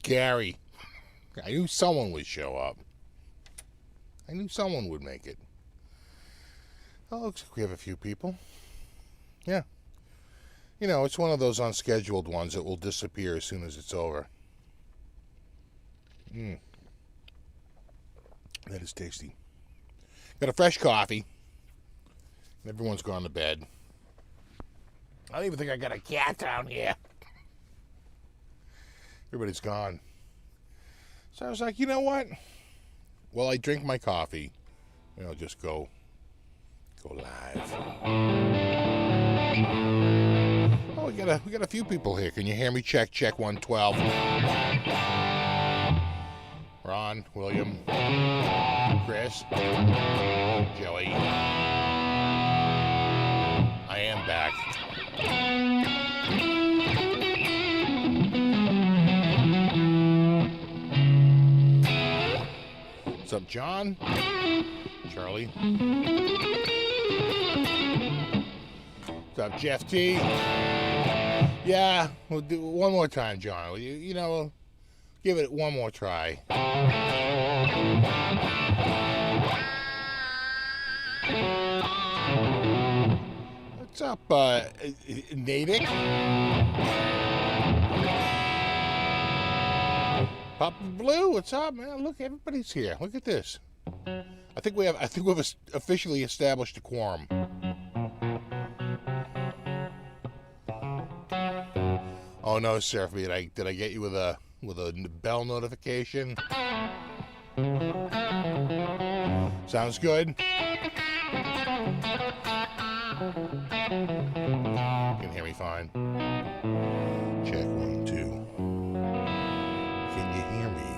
Gary. I knew someone would show up. I knew someone would make it. Oh, looks like we have a few people. Yeah. You know, it's one of those unscheduled ones that will disappear as soon as it's over. That is tasty. Got a fresh coffee. Everyone's gone to bed. I don't even think I got a cat down here. Everybody's gone. So I was like, you know what? While I drink my coffee, I'll just go live. Oh, we got a few people here. Can you hear me? Check 112. Ron, William, Chris, Joey. I am back. What's up, John? Charlie? What's up, Jeff T? Yeah, we'll do it one more time, John. You know, give it one more try. What's up, Natick? Papa Blue, what's up, man? Look, everybody's here. Look at this. I think we've officially established a quorum. Oh no, Seraphy, did I get you with a bell notification? Sounds good. You can hear me fine. Check 1, 2. Can you hear me?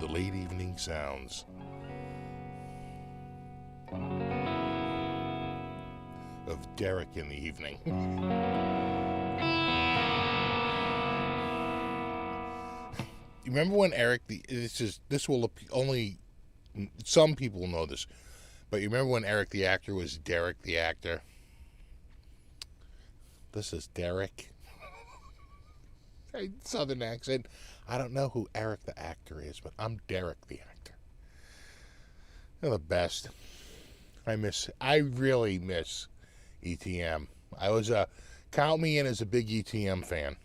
The late evening sounds of Derek in the evening. You remember when Eric, this will only some people know this, but you remember when Eric the actor was Derek the actor? This is Derek. Southern accent. I don't know who Eric the actor is, but I'm Derek the actor. They're the best. I really miss ETM. Count me in as a big ETM fan.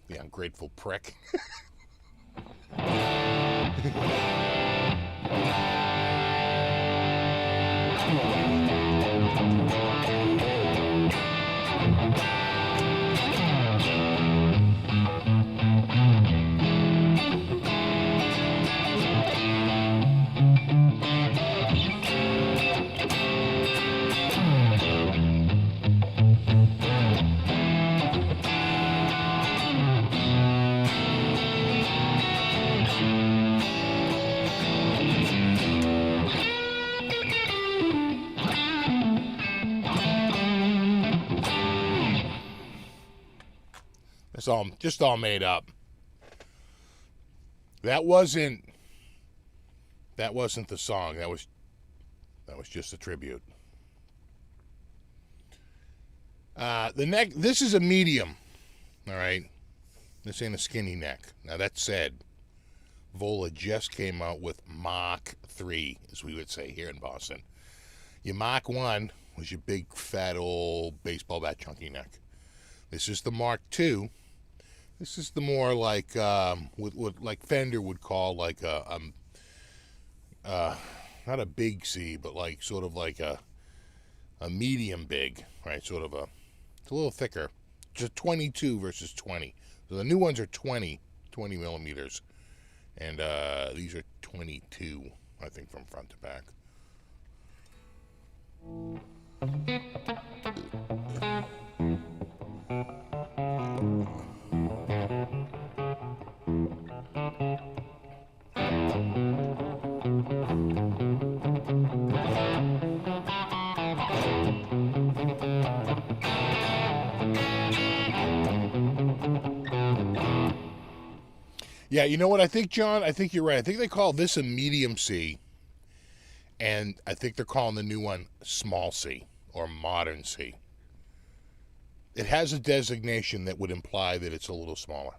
The ungrateful prick. It's just all made up. That wasn't the song. That was just a tribute. This is a medium. All right. This ain't a skinny neck. Now that said, Vola just came out with Mach 3, as we would say here in Boston. Your Mach 1 was your big, fat, old baseball bat chunky neck. This is the Mark 2. This is the more like what like Fender would call like not a big C, but like sort of like a medium big, right? It's a little thicker. Just 22 versus 20. So the new ones are 20 millimeters, and these are 22, I think, from front to back. Yeah, you know what I think, John? I think you're right. I think they call this a medium C, and I think they're calling the new one small C or modern C. It has a designation that would imply that it's a little smaller.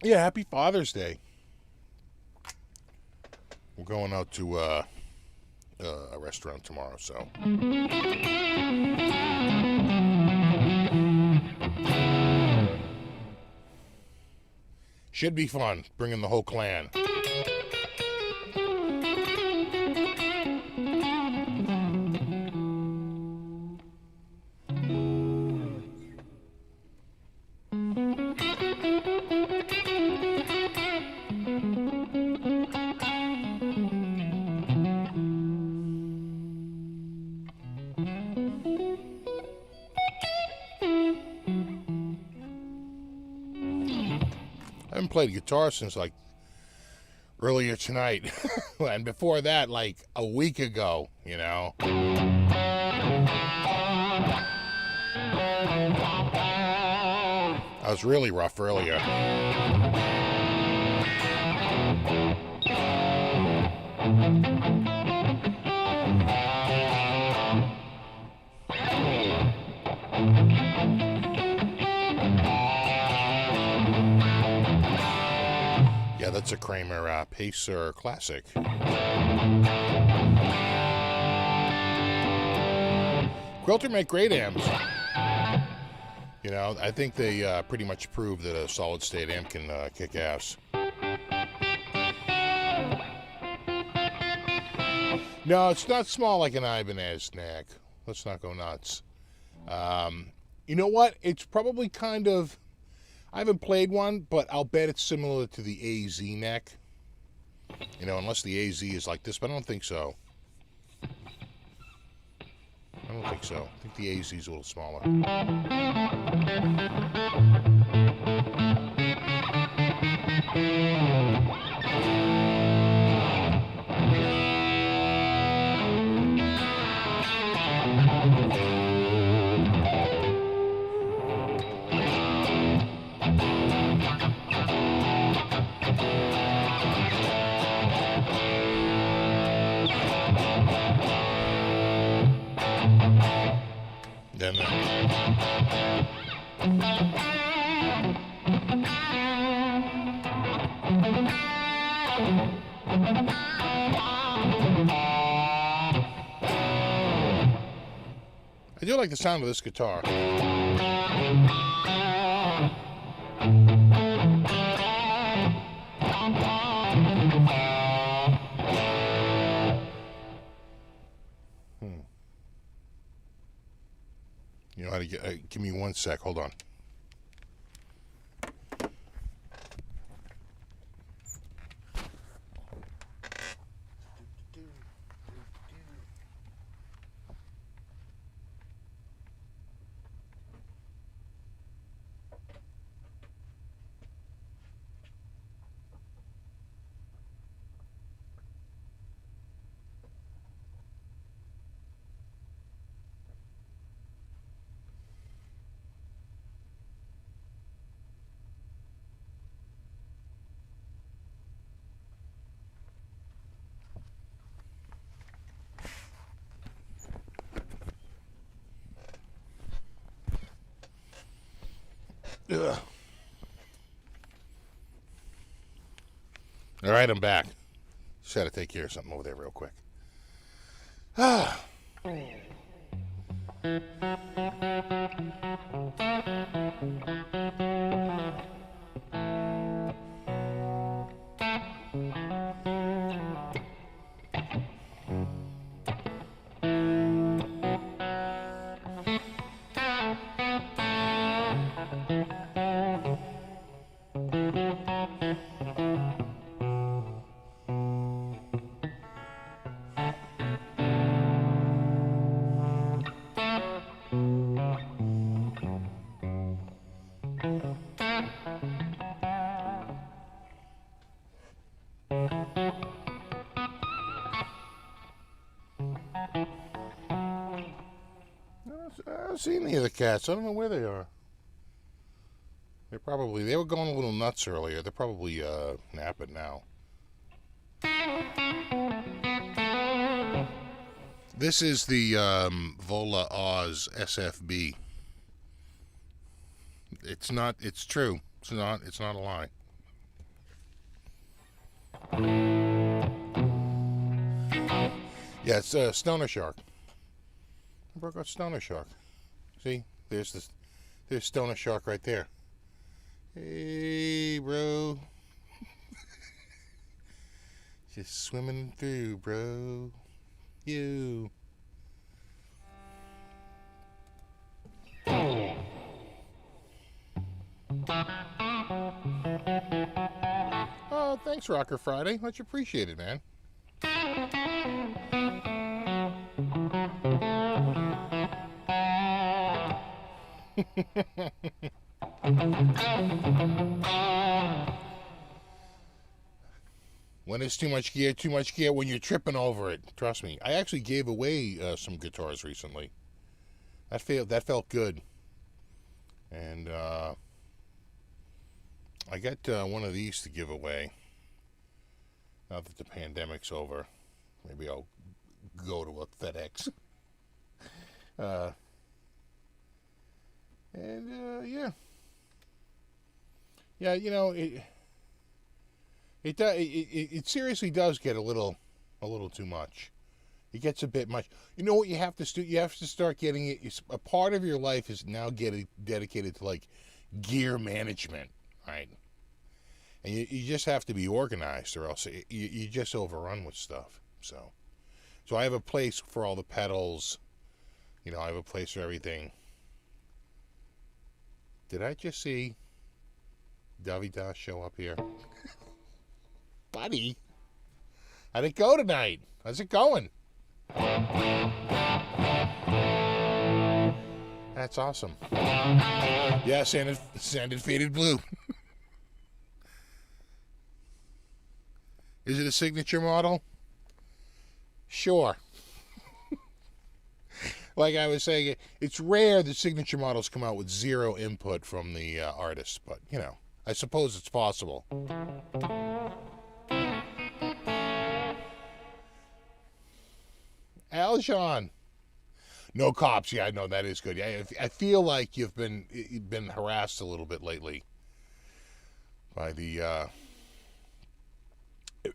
Yeah, happy Father's Day. We're going out to a restaurant tomorrow, so. Should be fun, bringing the whole clan. I haven't played guitar since like earlier tonight. And before that, like a week ago, you know. I was really rough earlier. Yeah, that's a Kramer Pacer Classic. Quilter make great amps. You know, I think they pretty much proved that a solid state amp can kick ass. No, it's not small like an Ibanez neck. Let's not go nuts. You know what? It's probably kind of... I haven't played one, but I'll bet it's similar to the AZ neck. You know, unless the AZ is like this, but I don't think so. I don't think so. I think the AZ is a little smaller. Then I do like the sound of this guitar. You know how to get... give me 1 sec. Hold on. Ugh. All right, I'm back. Just had to take care of something over there real quick. Ah. I haven't seen any of the cats. I don't know where they are. They were going a little nuts earlier. They're probably napping now. This is the Vola Oz SFB. It's not. It's true. It's not. It's not a lie. Yeah, it's Stoner Shark. I broke out Stoner Shark. See, there's Stoner Shark right there. Hey, bro. Just swimming through, bro. You. Oh, thanks, Rocker Friday. Much appreciated, man. When it's too much gear when you're tripping over it. Trust me. I actually gave away some guitars recently. That felt good. And I got one of these to give away. Now that the pandemic's over, maybe I'll go to a FedEx. Yeah. Yeah, you know, it seriously does get a little too much. It gets a bit much. You know what you have to do? You have to start getting it. A part of your life is now getting dedicated to like gear management, right? And you just have to be organized, or else you just overrun with stuff. So I have a place for all the pedals. You know, I have a place for everything. Did I just see Davidas show up here? Buddy, how'd it go tonight? How's it going? That's awesome. Yeah, sanded faded blue. Is it a signature model? Sure. Like I was saying, it's rare that signature models come out with zero input from the artist, but, you know, I suppose it's possible. Aljon. No cops. Yeah, I know that is good. Yeah, I feel like you've been harassed a little bit lately by the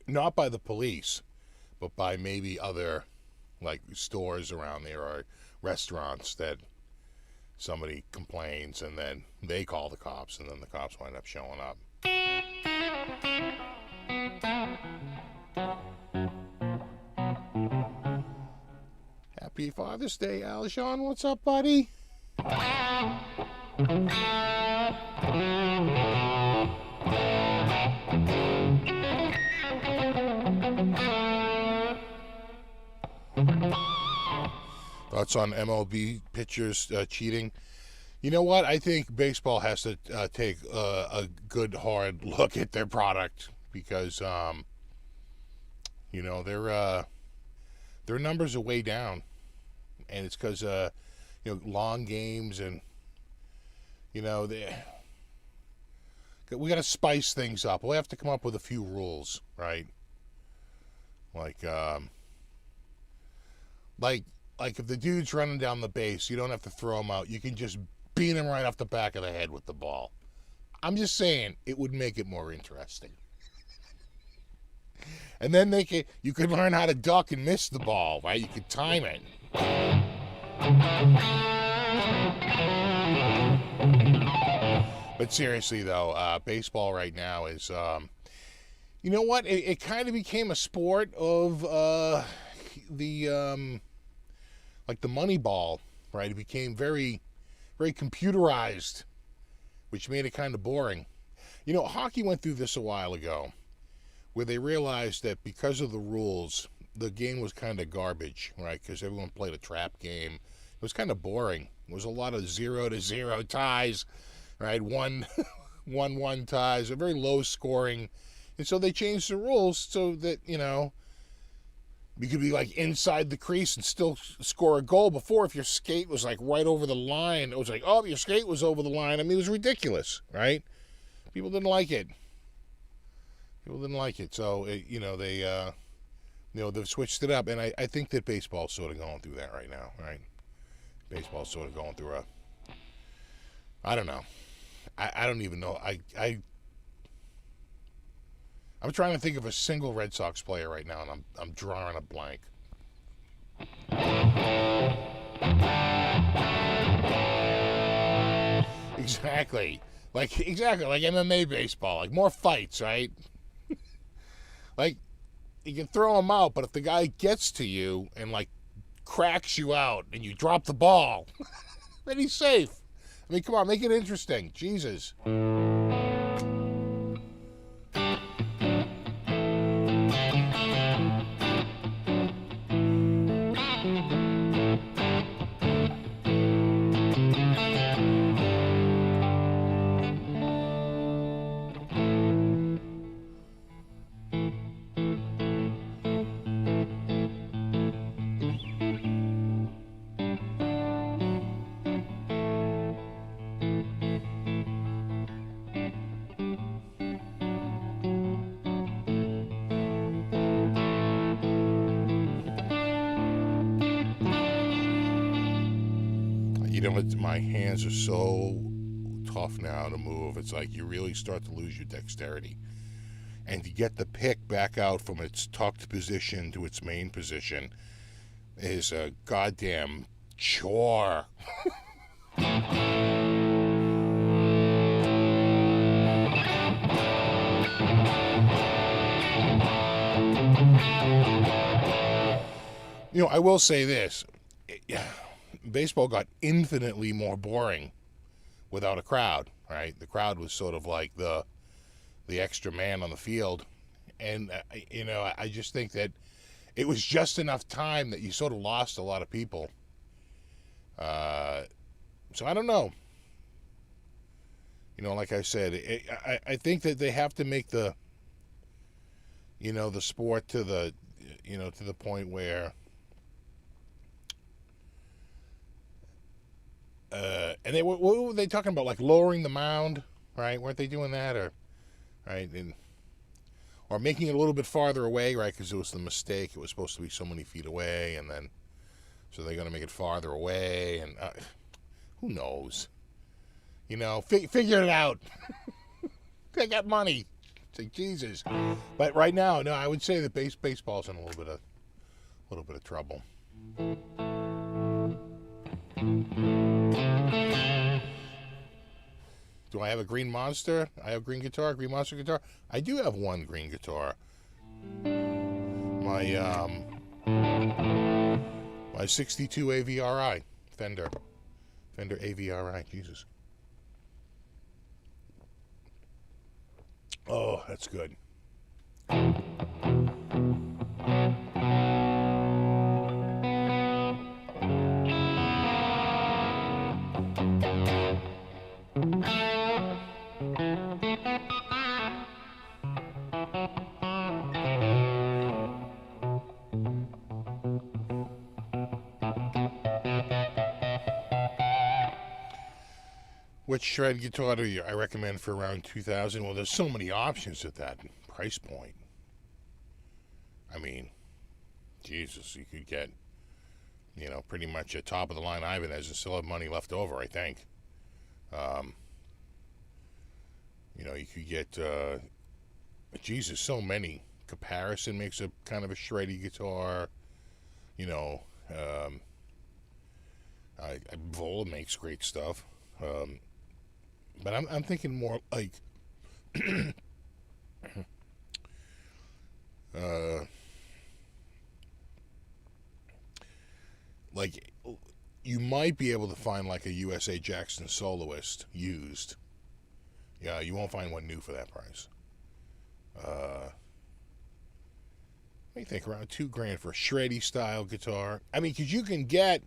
not by the police, but by maybe other like stores around there or restaurants that somebody complains and then they call the cops and then the cops wind up showing up. Happy Father's Day, Aljon. What's up, buddy? Thoughts on MLB pitchers cheating? You know what? I think baseball has to take a good hard look at their product because, you know, their numbers are way down. And it's because, you know, long games and, you know, we got to spice things up. We'll have to come up with a few rules, right? Like if the dude's running down the base, you don't have to throw him out. You can just beat him right off the back of the head with the ball. I'm just saying, it would make it more interesting. And then you could learn how to duck and miss the ball, right? You could time it. But seriously, though, baseball right now is, you know what? It kind of became a sport of like the Moneyball, right? It became very, very computerized, which made it kind of boring. You know, hockey went through this a while ago, where they realized that because of the rules, the game was kind of garbage, right? Because everyone played a trap game. It was kind of boring. It was a lot of 0-0 ties, right? 1-1 ties, a very low scoring. And so they changed the rules so that, you know, you could be like inside the crease and still score a goal. Before, if your skate was like right over the line, it was like, oh, your skate was over the line. I mean, it was ridiculous, right? People didn't like it. So, you know, they they've switched it up, and I think that baseball's sort of going through that right now, right? Baseball's sort of going through I don't know. I don't even know. I'm trying to think of a single Red Sox player right now, and I'm drawing a blank. Exactly. Like MMA baseball, like more fights, right? Like you can throw them out, but if the guy gets to you and like cracks you out and you drop the ball, then he's safe. I mean, come on, make it interesting. Jesus. My hands are so tough now to move. It's like you really start to lose your dexterity. And to get the pick back out from its tucked position to its main position is a goddamn chore. I will say this. Baseball got infinitely more boring without a crowd, right? The crowd was sort of like the extra man on the field. And, I just think that it was just enough time that you sort of lost a lot of people. So I don't know. Like I said, I think that they have to make the sport to the point where and what were they talking about? Like lowering the mound, right? Weren't they doing that, or right? Or making it a little bit farther away, right? Because it was the mistake. It was supposed to be so many feet away, and then so they're going to make it farther away, and who knows? Figure it out. They got money. It's like Jesus. But right now, no, I would say that baseball's in a little bit of trouble. Do I have a green monster? I have green monster guitar. I do have one green guitar. My 62 AVRI Fender AVRI. Jesus. Oh, that's good. Which shred guitar do I recommend for around $2,000? Well, there's so many options at that price point. I mean, Jesus, you could get, pretty much a top of the line Ibanez and still have money left over, I think. You could get, Jesus, so many. Comparison makes a kind of a shreddy guitar. Vola makes great stuff. But I'm thinking more like like you might be able to find like a USA Jackson Soloist used. Yeah, you won't find one new for that price. What do you think? Around $2,000 for a shreddy style guitar. I mean, because you can get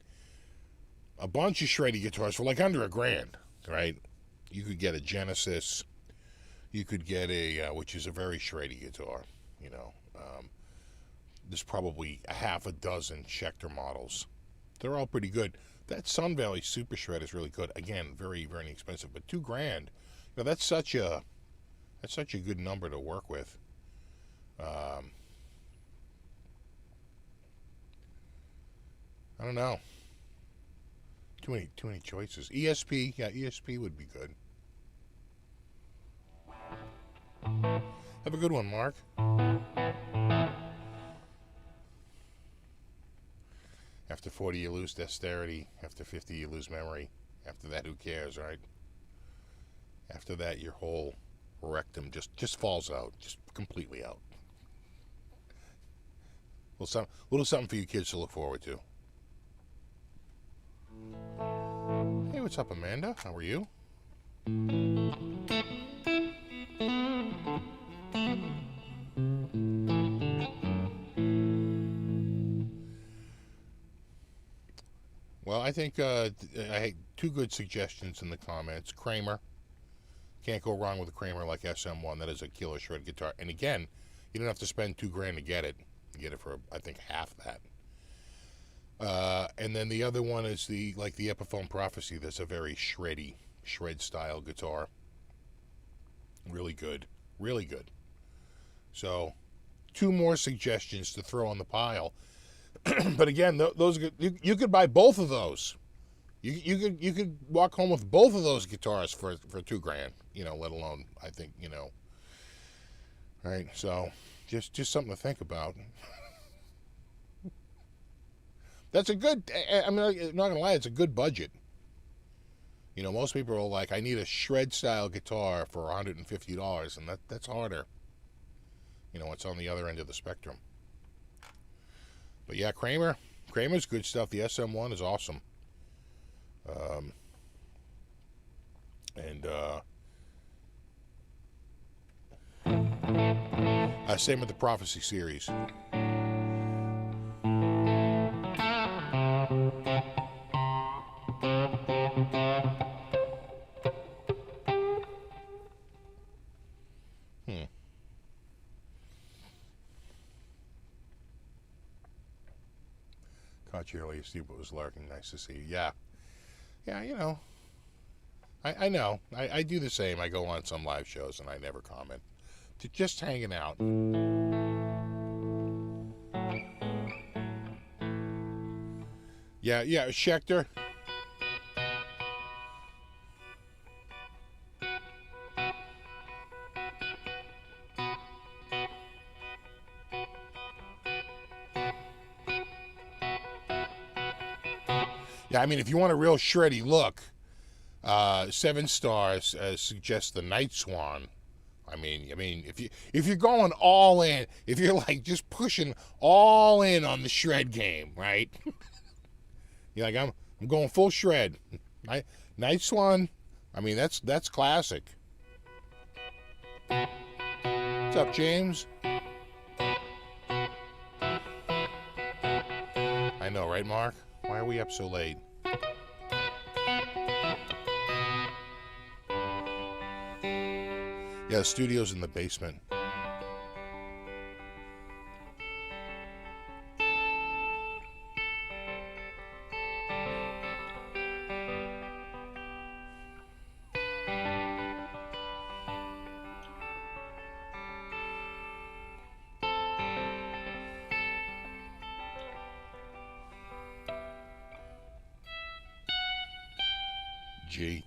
a bunch of shreddy guitars for like under $1,000, right? You could get a Genesis. You could get a, which is a very shreddy guitar, there's probably a half a dozen Schecter models. They're all pretty good. That Sun Valley Super Shred is really good. Again, very, very inexpensive, but $2,000. That's such a good number to work with. I don't know. Too many choices. ESP, yeah, ESP would be good. Have a good one, Mark. After 40, you lose dexterity. After 50, you lose memory. After that, who cares, right? After that, your whole rectum just falls out, just completely out. Well, little something for you kids to look forward to. Hey, what's up, Amanda? How are you? Well, I think I had two good suggestions in the comments. Kramer. Can't go wrong with a Kramer like SM1. That is a killer shred guitar. And again, you don't have to spend $2,000 to get it. You get it for, I think, half that. And then the other one is the Epiphone Prophecy. That's a very shred style guitar. Really good. Really good. So, two more suggestions to throw on the pile. But again, those you could buy both of those. You could walk home with both of those guitars for $2,000. Let alone, I think, right. So just something to think about. That's a good. I'm not gonna lie. It's a good budget. Most people are like, I need a shred style guitar for $150, and that's harder. It's on the other end of the spectrum. But yeah, Kramer's good stuff. The SM1 is awesome. Same with the Prophecy series. Caught you earlier, Steve, but was lurking. Nice to see you. Yeah, I know. I do the same. I go on some live shows and I never comment. Just hanging out. Yeah, Schecter. Yeah, I mean, if you want a real shreddy look, 7 Stars suggests the Night Swan. I mean, if you're going all in, if you're like just pushing all in on the shred game, right? You're like, I'm going full shred. Night Swan. I mean, that's classic. What's up, James? I know, right, Mark? Why are we up so late? Yeah, the studio's in the basement. G.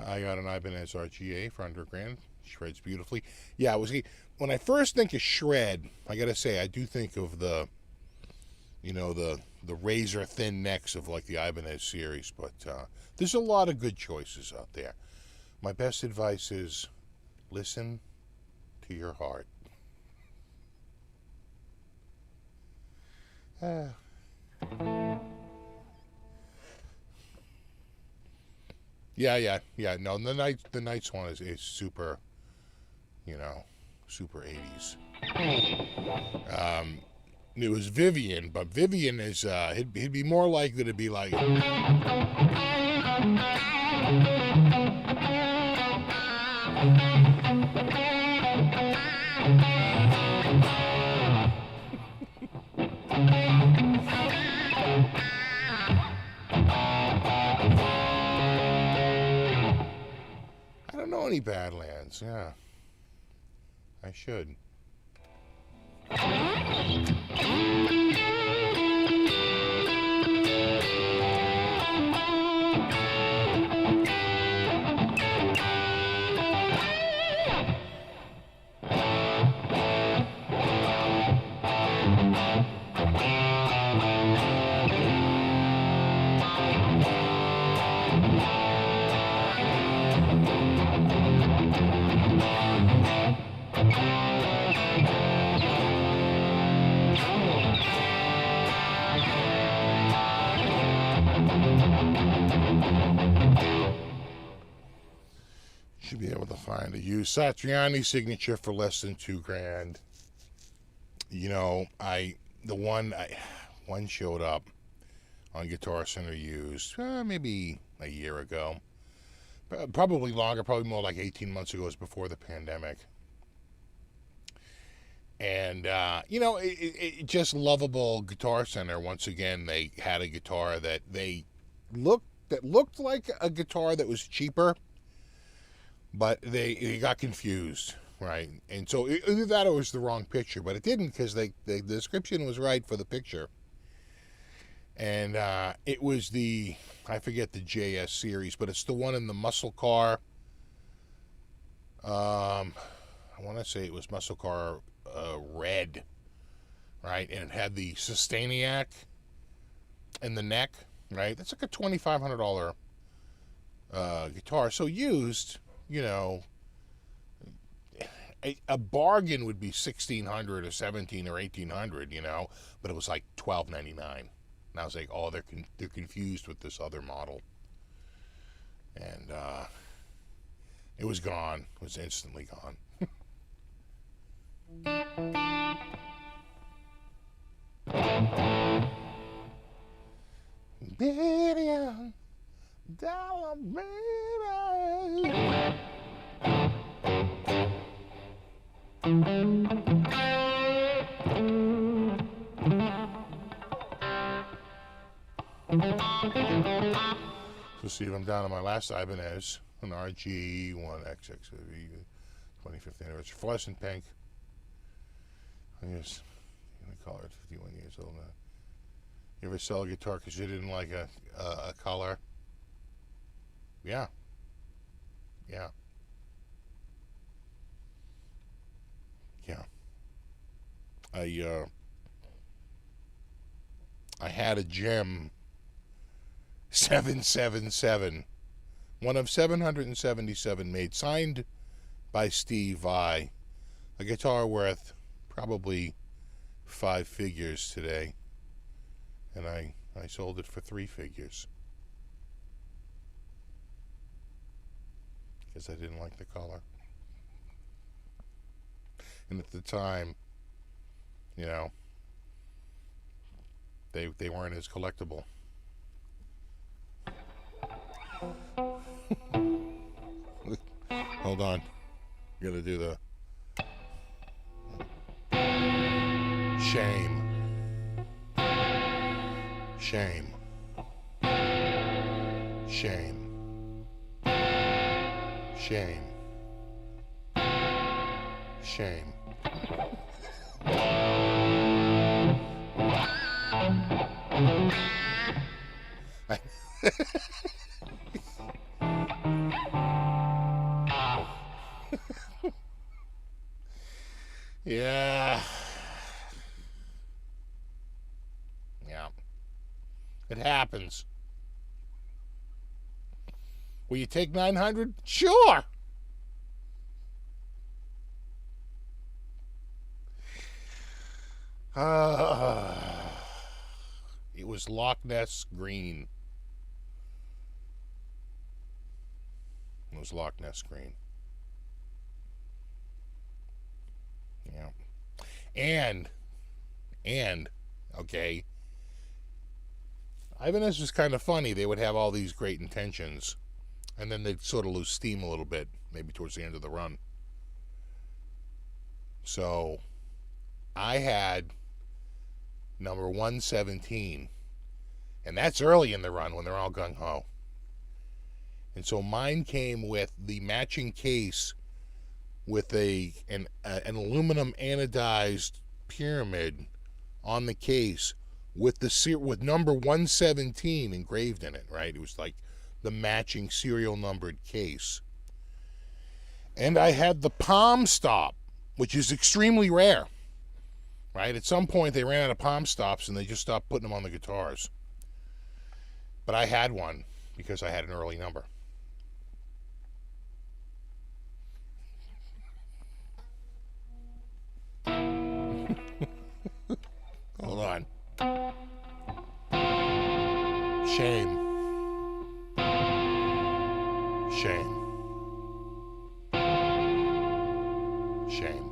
I got an Ibanez RGA for $100,000. Shreds beautifully. Yeah, when I first think of shred, I gotta say I do think of the razor thin necks of like the Ibanez series. But there's a lot of good choices out there. My best advice is listen to your heart. Yeah. No, the Night Swan is super, super 80s. It was Vivian, but Vivian is he'd be more likely to be like. I don't know any Badlands, yeah. I should. Should be able to find a used Satriani signature for less than $2,000. You know, one showed up on Guitar Center used maybe a year ago, probably longer, probably more like 18 months ago. It was before the pandemic. And it just lovable Guitar Center. Once again, they had a guitar that looked like a guitar that was cheaper, but they got confused, right? And so either that or it was the wrong picture, but it didn't, because the description was right for the picture. And it was I forget the JS series, but it's the one in the muscle car. I want to say it was muscle car red, right? And it had the Sustainiac in the neck, right? That's like a $2,500 guitar. So used, a bargain would be $1,600 or $1,700 or $1,800, but it was like $1,299. And I was like, oh, they're confused with this other model. And it was gone. It was instantly gone. $1 billion. So see if I'm down on my last Ibanez, an RG1XX 25th anniversary, fluorescent pink. I guess the color at 51 years old now. You ever sell a guitar because you didn't like a color? Yeah. Yeah. Yeah. I had a Gem 777, one of 777 made, signed by Steve Vai, a guitar worth probably 5 figures today, and I sold it for 3 figures because I didn't like the color. And at the time, they weren't as collectible. Hold on, gotta do the shame. Shame. Shame. Shame. Shame. Yeah. Yeah. It happens. Will you take 900? Sure. It was Loch Ness green. It was Loch Ness green. Yeah. And, okay, Ibanez was kind of funny. They would have all these great intentions, and then they'd sort of lose steam a little bit, maybe towards the end of the run. So, I had number 117, and that's early in the run when they're all gung-ho. And so mine came with the matching case with an aluminum anodized pyramid on the case with number 117 engraved in it, right? It was like the matching serial numbered case. And I had the palm stop, which is extremely rare, right? At some point they ran out of palm stops and they just stopped putting them on the guitars. But I had one because I had an early number. Hold on. Shame. Shame. Shame.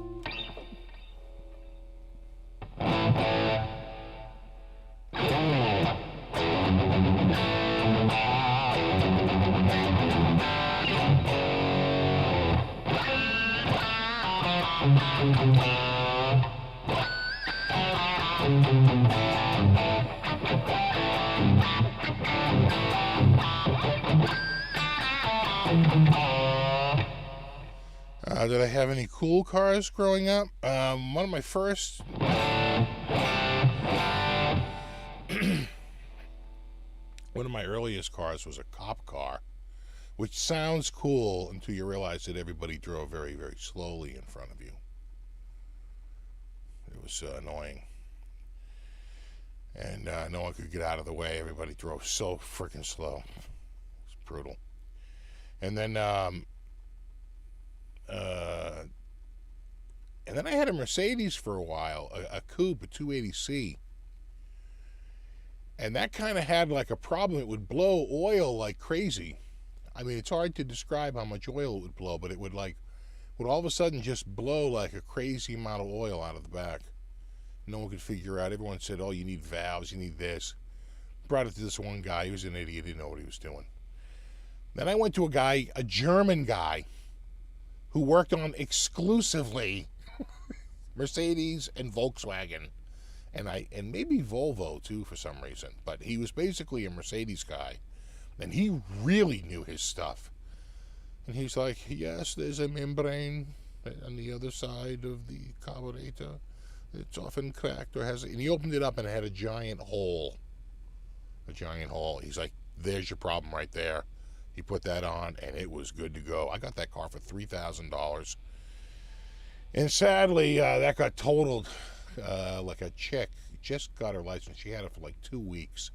Did I have any cool cars growing up? One of my first... one of my earliest cars was a cop car, which sounds cool until you realize that everybody drove very, very slowly in front of you. It was annoying. And no one could get out of the way. Everybody drove so freaking slow. It's brutal. And then I had a Mercedes for a while, a coupe, a 280C. And that kind of had like a problem. It would blow oil like crazy. I mean, it's hard to describe how much oil it would blow, but it would all of a sudden just blow like a crazy amount of oil out of the back. No one could figure out. Everyone said, oh, you need valves, you need this. Brought it to this one guy. He was an idiot. He didn't know what he was doing. Then I went to a German guy, who worked on exclusively Mercedes and Volkswagen, and maybe Volvo too for some reason. But he was basically a Mercedes guy, and he really knew his stuff. And he's like, yes, there's a membrane on the other side of the carburetor. It's often cracked or has... And he opened it up and it had a giant hole. A giant hole. He's like, there's your problem right there. He put that on and it was good to go. I got that car for $3,000. And sadly, that got totaled. Like a chick just got her license. She had it for like 2 weeks.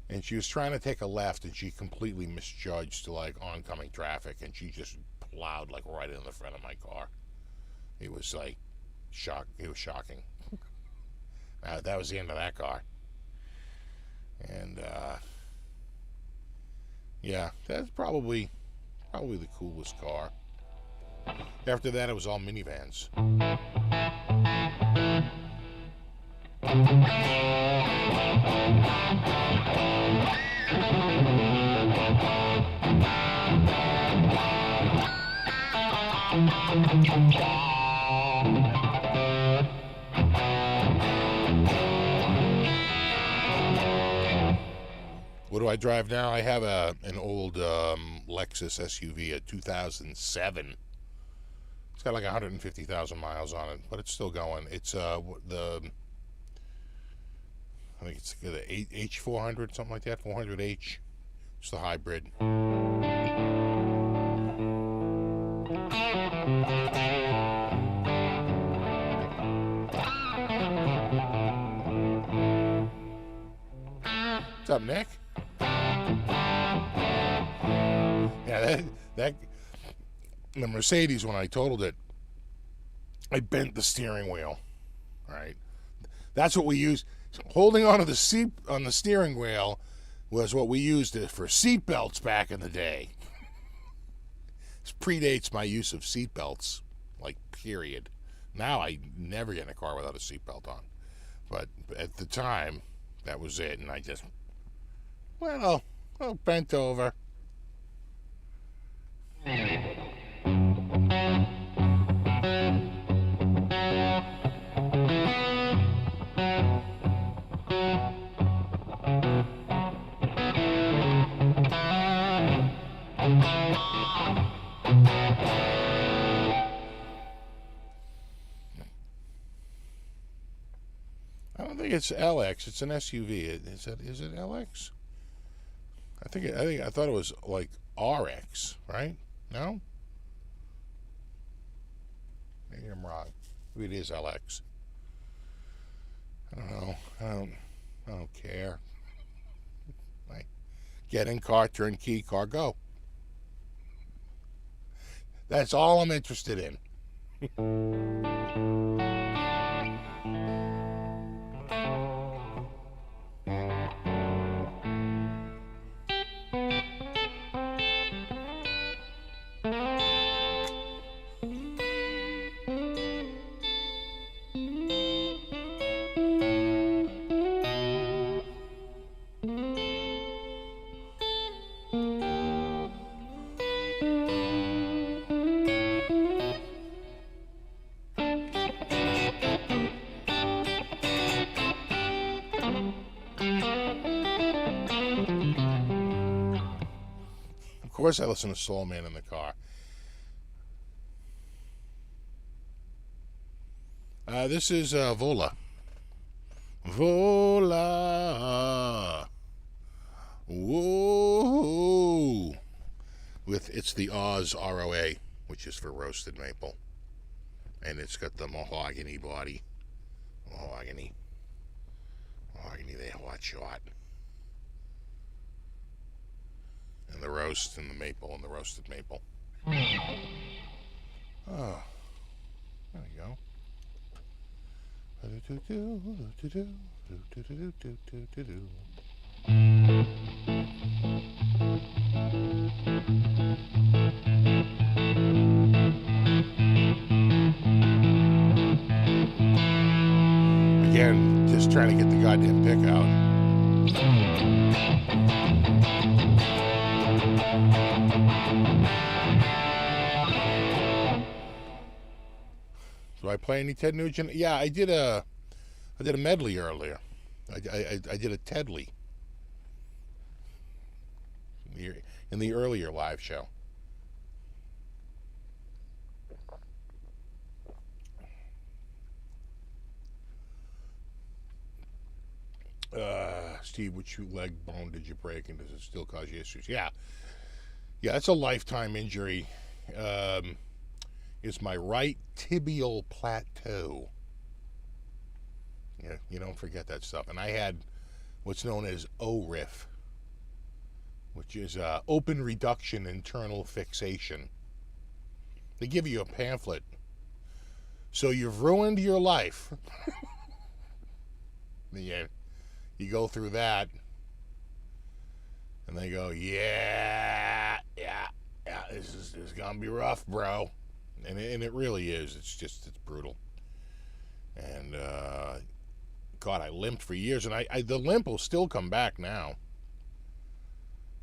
And she was trying to take a left and she completely misjudged like oncoming traffic and she just plowed like right in the front of my car. It was like it was shocking. That was the end of that car. And yeah, that's probably the coolest car. After that, it was all minivans. What do I drive now? I have an old Lexus SUV, a 2007. It's got like 150,000 miles on it, but it's still going. It's I think it's the H400, something like that, 400H. It's the hybrid. What's up, Nick? Yeah, that the Mercedes, when I totaled it, I bent the steering wheel. Right, that's what we used. Holding onto the seat on the steering wheel was what we used for seat belts back in the day. This predates my use of seat belts, like period. Now I never get in a car without a seat belt on, but at the time, that was it, and I just bent over. don't think it's LX. It's an SUV. Is it LX? I thought it was like RX, right? No? Maybe I'm wrong. Maybe it is LX. I don't know. I don't care. Like, get in car, turn key, car, go. That's all I'm interested in. Of course, I listen to Soul Man in the car. This is Vola. Vola. Whoa. It's the Oz ROA, which is for roasted maple. And it's got the mahogany body. Mahogany, they hot shot. And the roast and the maple and the roasted maple. Oh, there we go. Again, just trying to get the goddamn pick out. Do I play any Ted Nugent? Yeah, I did a medley earlier. I did a Tedley in the earlier live show. Steve, which leg bone did you break, and does it still cause you issues? Yeah, it's a lifetime injury. It's my right tibial plateau. Yeah, you don't forget that stuff. And I had what's known as ORIF, which is open reduction internal fixation. They give you a pamphlet. So you've ruined your life. You go through that, and they go, yeah, this is gonna be rough, bro. And it really is. It's brutal. And God, I limped for years, and the limp will still come back now.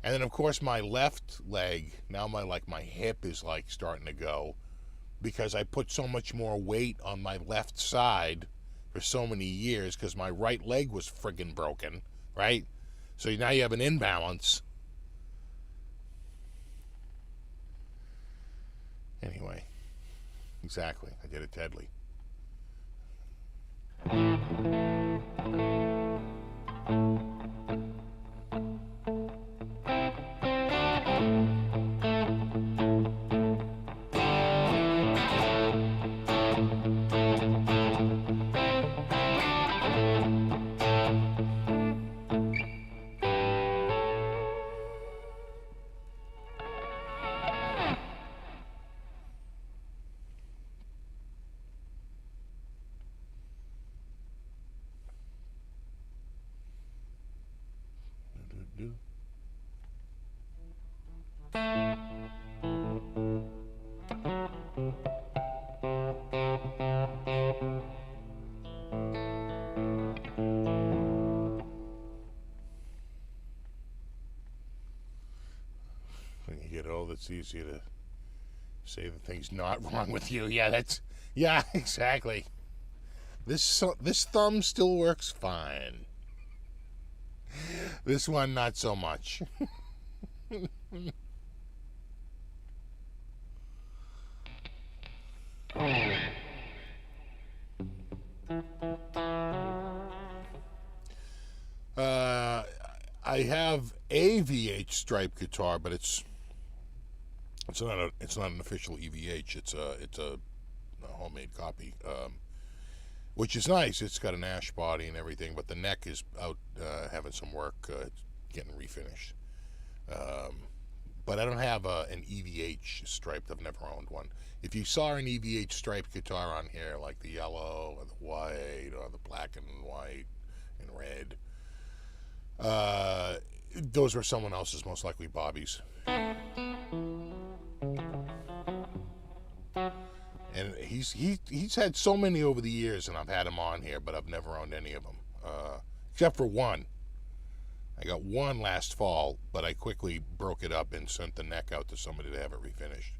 And then of course my left leg, now my hip is like starting to go, because I put so much more weight on my left side for so many years, because my right leg was friggin' broken, right? So now you have an imbalance. Anyway, exactly. I did a Tedley. When you get old, it's easier to say the thing's not wrong with you. Yeah, exactly. This thumb still works fine. This one, not so much. I have a VH stripe guitar, but it's not an official EVH. It's a homemade copy, which is nice. It's got an ash body and everything, but the neck is out having some work, getting refinished. But I don't have an EVH striped. I've never owned one. If you saw an EVH striped guitar on here, like the yellow or the white or the black and white and red, those were someone else's, most likely Bobby's. And he's had so many over the years, and I've had him on here, but I've never owned any of them, except for one. I got one last fall, but I quickly broke it up and sent the neck out to somebody to have it refinished.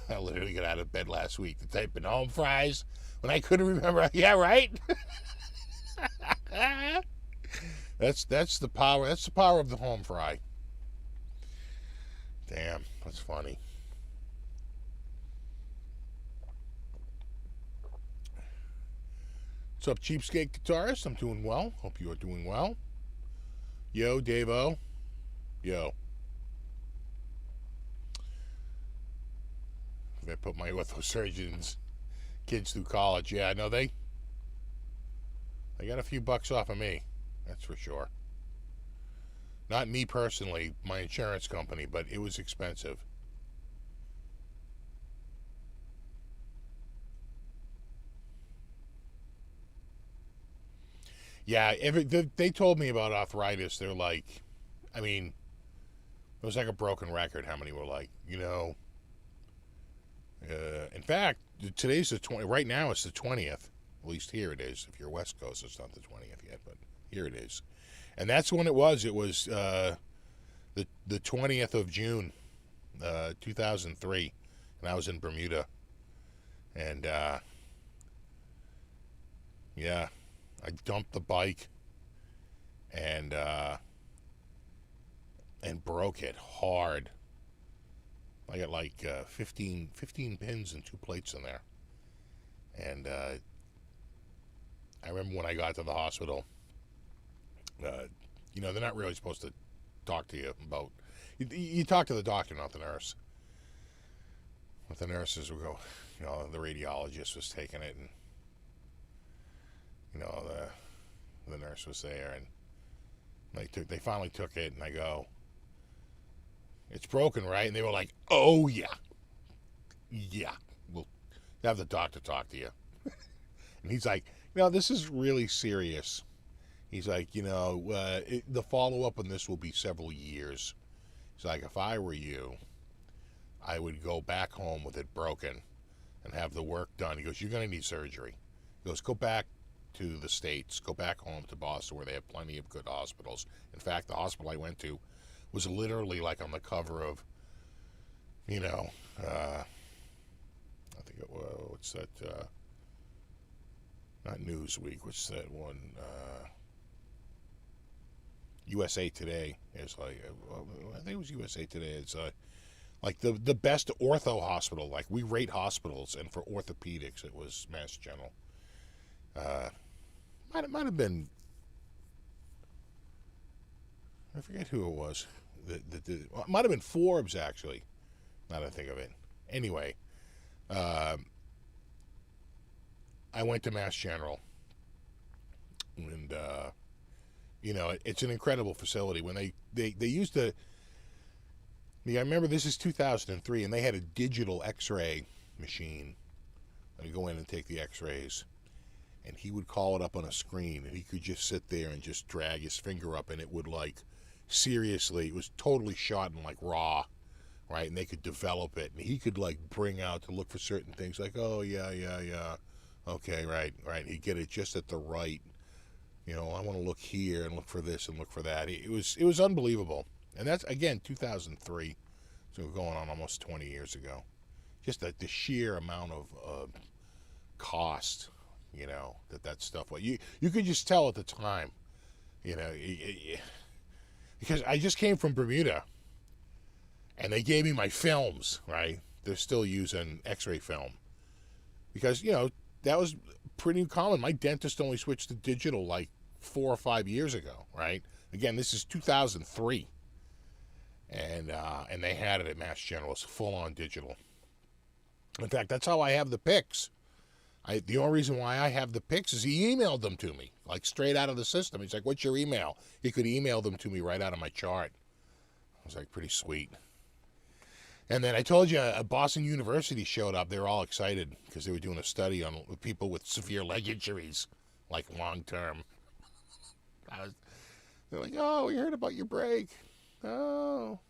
I literally got out of bed last week to type in home fries when I couldn't remember. Yeah, right? That's the power. That's the power of the home fry. Damn, that's funny. What's up, Cheapskate Guitarist? I'm doing well. Hope you are doing well. Yo, Davo. Yo. I put my orthosurgeon's kids through college. Yeah, no, they got a few bucks off of me. That's for sure. Not me personally, my insurance company, but it was expensive. Yeah, they told me about arthritis. They're like, I mean, it was like a broken record how many were like, in fact, today's the 20th. Right now it's the 20th. At least here it is. If you're West Coast, it's not the 20th yet, but here it is. And that's when it was. It was the 20th of June, 2003, and I was in Bermuda. And yeah, I dumped the bike and broke it hard. I got like 15 pins and 2 plates in there. And I remember when I got to the hospital, they're not really supposed to talk to you about... You talk to the doctor, not the nurse. But the nurses would go, the radiologist was taking it, and, the nurse was there, and they finally took it, and I go, "It's broken, right?" And they were like, "Oh, yeah. Yeah. We'll have the doctor talk to you." And he's like, "This is really serious." He's like, the follow-up on this will be several years. He's like, "If I were you, I would go back home with it broken and have the work done." He goes, "You're going to need surgery." He goes, "Go back to the States. Go back home to Boston where they have plenty of good hospitals." In fact, the hospital I went to was literally like on the cover of, I think it was, what's that, not Newsweek, what's that one, USA Today is like, I think it was USA Today. It's like the best ortho hospital. Like, we rate hospitals, and for orthopedics, it was Mass General. Might have been, I forget who it was. It might have been Forbes, actually. Now that I think of it. Anyway, I went to Mass General, and it's an incredible facility. When they used to, I remember this is 2003, and they had a digital X-ray machine. I'd go in and take the X-rays, and he would call it up on a screen, and he could just sit there and just drag his finger up, and it would, like, seriously, it was totally shot in, like, RAW, right? And they could develop it, and he could, like, bring out to look for certain things, like, oh, yeah, okay, right, he'd get it just at the right, I want to look here and look for this and look for that. It was unbelievable. And that's, again, 2003, so going on almost 20 years ago. Just the sheer amount of cost, that stuff. Well, you could just tell at the time, because I just came from Bermuda, and they gave me my films, right? they're still using X-ray film because that was pretty common. My dentist only switched to digital like 4 or 5 years ago, right? Again, this is 2003, and they had it at Mass General, it's full on digital. In fact, that's how I have the pics. The only reason why I have the pics is he emailed them to me, like straight out of the system. He's like, "What's your email?" He could email them to me right out of my chart. I was like, pretty sweet. And then I told you, Boston University showed up. They were all excited because they were doing a study on people with severe leg injuries, like long term. They're like, "Oh, we heard about your break." Oh,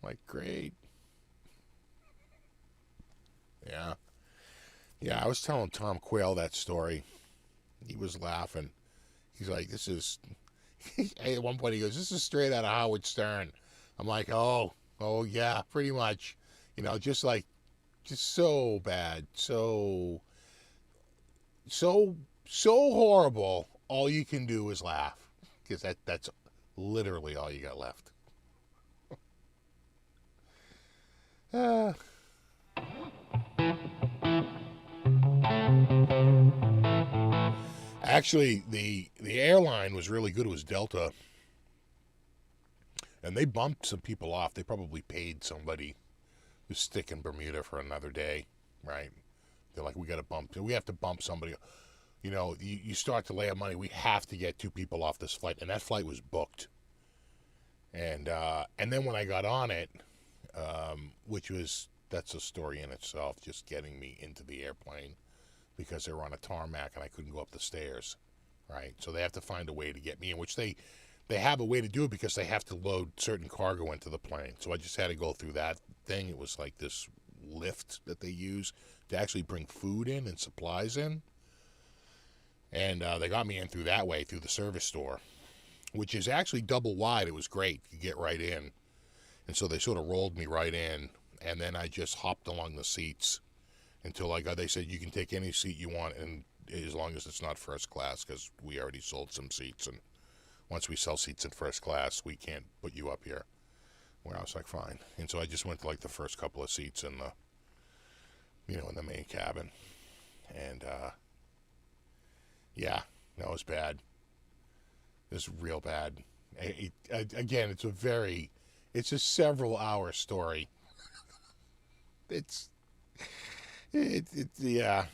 like, great. Yeah. Yeah, I was telling Tom Quayle that story. He was laughing. He's like, "This is..." At one point he goes, "This is straight out of Howard Stern." I'm like, oh yeah, pretty much. Just so bad. So horrible. All you can do is laugh. Because that's literally all you got left. Actually, the airline was really good. It was Delta. And they bumped some people off. They probably paid somebody to stick in Bermuda for another day, right? They're like, we have to bump somebody. You start to lay out money. We have to get 2 people off this flight. And that flight was booked. And then when I got on it, that's a story in itself, just getting me into the airplane because they were on a tarmac and I couldn't go up the stairs, right? So they have to find a way to get me in, which they have a way to do it because they have to load certain cargo into the plane. So I just had to go through that thing. It was like this lift that they use to actually bring food in and supplies in. And they got me in through that way, through the service store, which is actually double wide. It was great. You get right in. And so they sort of rolled me right in. And then I just hopped along the seats until they said, "You can take any seat you want, and as long as it's not first class," because we already sold some seats. And once we sell seats in first class, we can't put you up here. Where I was like, fine. And so I just went to the first couple of seats in in the main cabin. And, yeah, that was bad. It was real bad. Again, it's a several hour story. Yeah.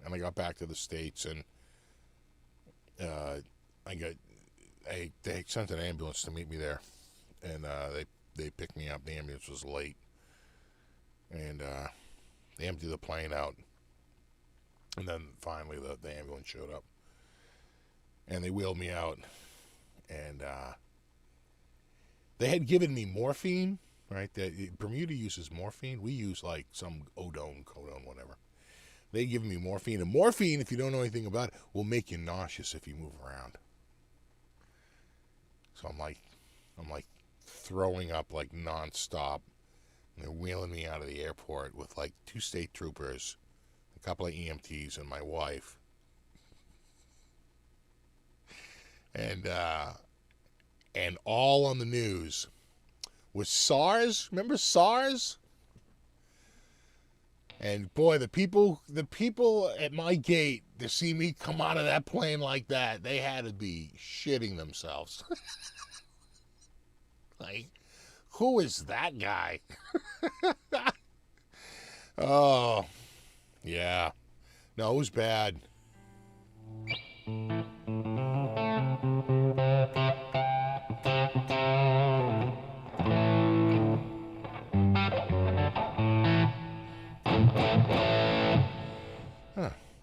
And I got back to the States and, they sent an ambulance to meet me there, and they picked me up. The ambulance was late, and they emptied the plane out, and then finally the ambulance showed up, and they wheeled me out, and they had given me morphine, right? Bermuda uses morphine. We use some Odone, Codone, whatever. They given me morphine, and morphine, if you don't know anything about it, will make you nauseous if you move around. So I'm like throwing up nonstop. And they're wheeling me out of the airport with 2 state troopers, a couple of EMTs, and my wife. And all on the news was SARS. Remember SARS? And boy, the people at my gate to see me come out of that plane like that, they had to be shitting themselves. Who is that guy? Oh, yeah. No, it was bad.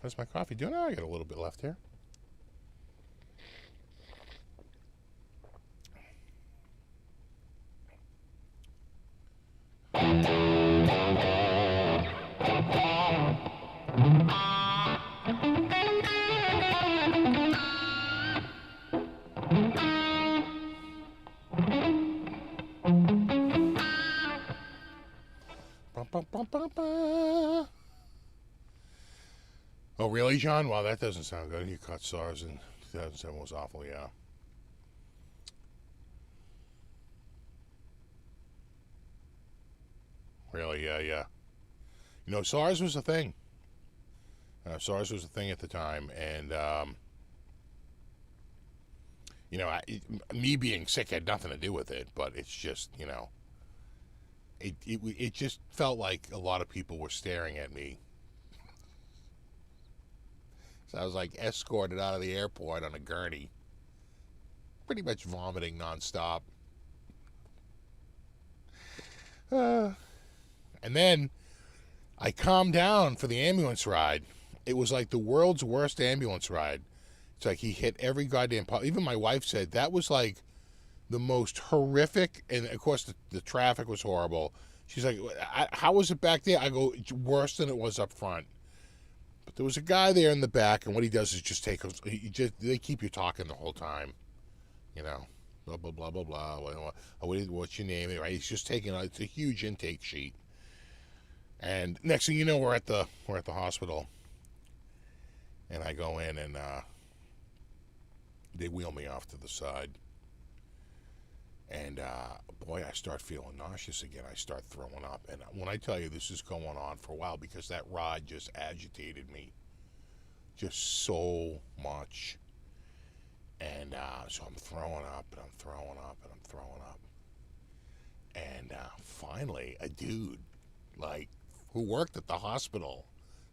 How's my coffee doing? I got a little bit left here. Oh, really, John? Wow, that doesn't sound good. You caught SARS in 2007. Was awful, yeah. Really, yeah. SARS was a thing. SARS was a thing at the time, and me being sick had nothing to do with it. But it's just, it just felt like a lot of people were staring at me. So I was like escorted out of the airport on a gurney, pretty much vomiting nonstop. And then I calmed down for the ambulance ride. It was like the world's worst ambulance ride. It's like he hit every goddamn pole. Even my wife said that was like the most horrific, and of course the traffic was horrible. She's like, how was it back there? I go, it's worse than it was up front. But there was a guy there in the back, and what he does is just they keep you talking the whole time. Blah, blah, blah, blah, blah. What's your name? Right? He's just taking, it's a huge intake sheet. And next thing you know, we're at the hospital. And I go in, and they wheel me off to the side. And boy, I start feeling nauseous again. I start throwing up. And when I tell you this is going on for a while, because that ride just agitated me just so much. And so I'm throwing up, and I'm throwing up, and I'm throwing up. And finally, a dude, like, who worked at the hospital,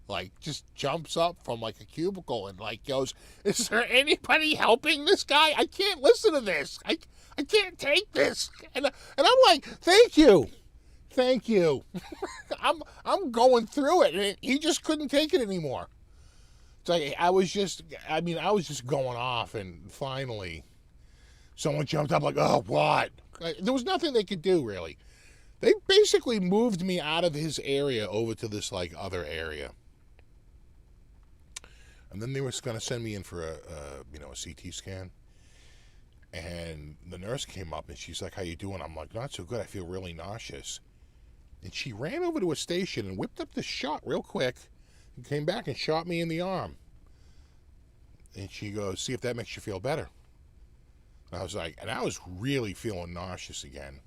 like, just jumps up from, like, a cubicle and, like, goes, is there anybody helping this guy? I can't listen to this. I can't take this. And I'm like, thank you. I'm going through it. And he just couldn't take it anymore. It's like, I was just going off, and finally someone jumped up like, oh, what? There was nothing they could do, really. They basically moved me out of his area over to this, like, other area. And then they were going to send me in for a CT scan. And the nurse came up, and she's like, how you doing? I'm like, not so good. I feel really nauseous. And she ran over to a station and whipped up the shot real quick and came back and shot me in the arm. And she goes, see if that makes you feel better. And I was really feeling nauseous again.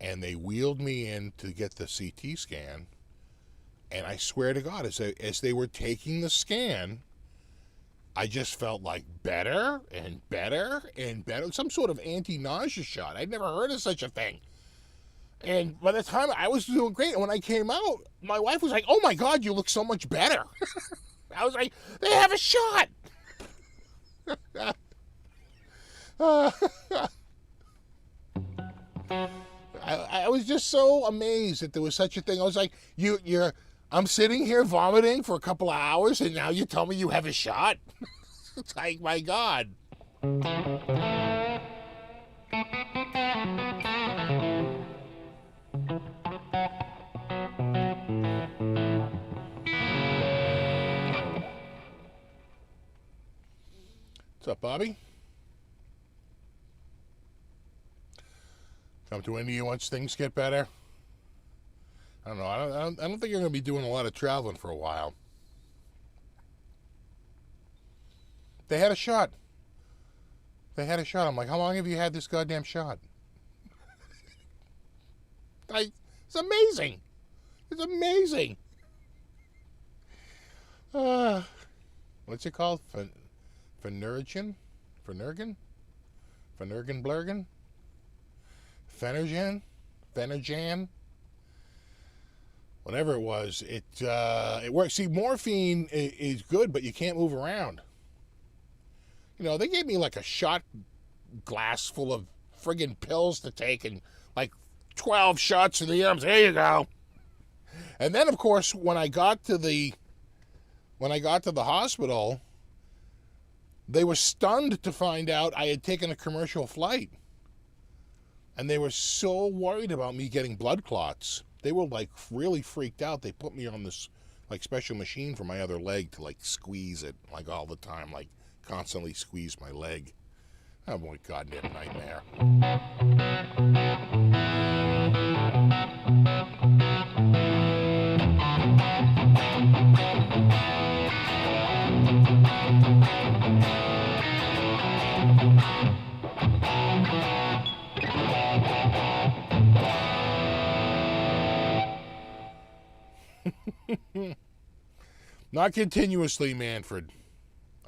And they wheeled me in to get the CT scan. And I swear to God, as they were taking the scan, I just felt like better and better and better. Some sort of anti-nausea shot. I'd never heard of such a thing. And by the time I was doing great, and when I came out, my wife was like, oh my God, you look so much better. I was like, they have a shot. I was just so amazed that there was such a thing. I was like, I'm sitting here vomiting for a couple of hours, and now you tell me you have a shot? It's like, my God. What's up, Bobby? Come to India once things get better. I don't know. I don't think you're going to be doing a lot of traveling for a while. They had a shot. I'm like, how long have you had this goddamn shot? It's amazing. It's amazing. What's it called? Phenergen? Phenergen? Phenergen? Phenergan? Whatever it was, it works. See, morphine is good, but you can't move around. They gave me like a shot glass full of friggin' pills to take, and like 12 shots in the arms. There you go. And then, of course, when I got to the hospital, they were stunned to find out I had taken a commercial flight. And they were so worried about me getting blood clots. They were like really freaked out. They put me on this like special machine for my other leg to like squeeze it like all the time, like constantly squeeze my leg. Oh boy, goddamn nightmare. Not continuously, Manfred.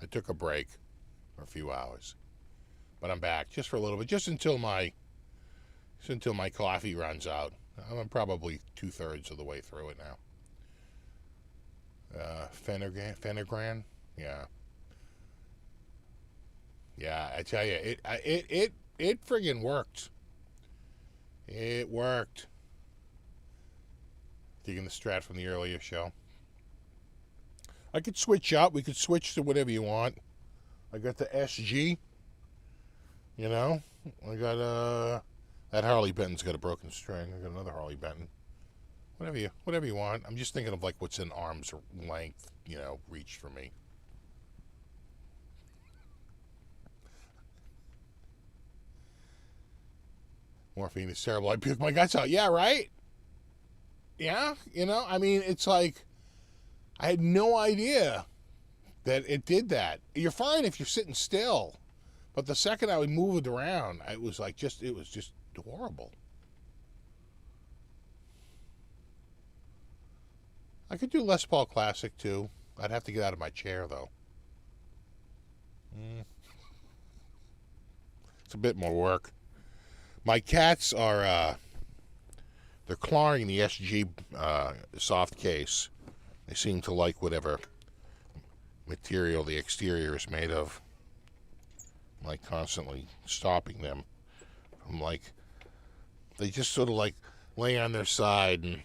I took a break for a few hours. But I'm back just for a little bit, just until my coffee runs out. I'm probably 2/3 of the way through it now. Phenogran? Yeah. Yeah, I tell you, it friggin' worked. It worked. Digging the strat from the earlier show. I could switch up. We could switch to whatever you want. I got the SG. You know, I got that Harley Benton's got a broken string. I got another Harley Benton. Whatever you want. I'm just thinking of like what's in arm's length, reach for me. Morphine is terrible. I puke my guts out. Yeah, right? Yeah, I mean, it's like, I had no idea that it did that. You're fine if you're sitting still. But the second I would move it around, it was just horrible. I could do Les Paul Classic, too. I'd have to get out of my chair, though. It's a bit more work. My cats are, they're clawing the SG soft case. They seem to like whatever material the exterior is made of. I'm like constantly stopping them. I'm like, they just sort of like lay on their side and,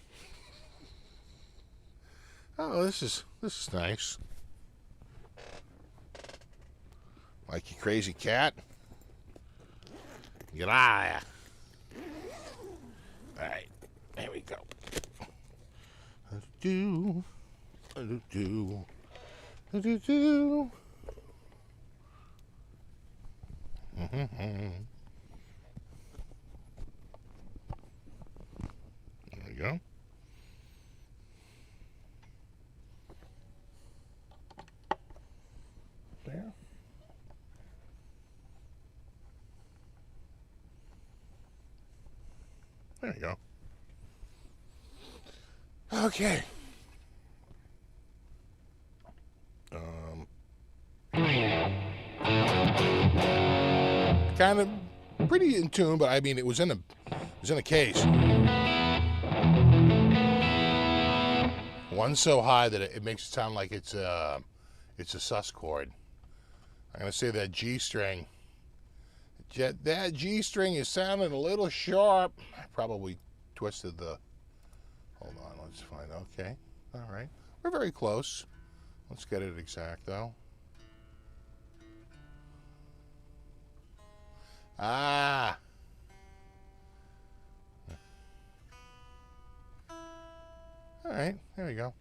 oh, this is nice. Like, you crazy cat. Get out of here. All right, there we go. Do. There we go. There. There you go. Okay. Kind of pretty in tune, but I mean, it was in a case. One so high that it makes it sound like it's a sus chord. I'm gonna say that G string. That G string is sounding a little sharp. I probably twisted the. Hold on, let's find. Okay, all right, we're very close. Let's get it exact though. Ah. All right, there we go.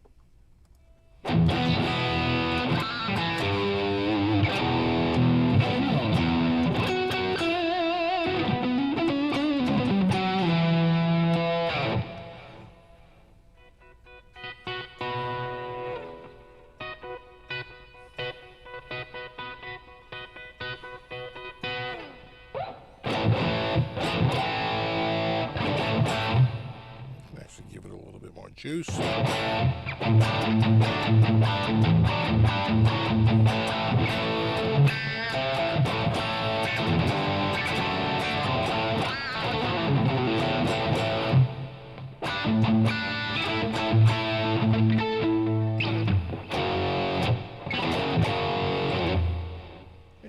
Give it a little bit more juice. There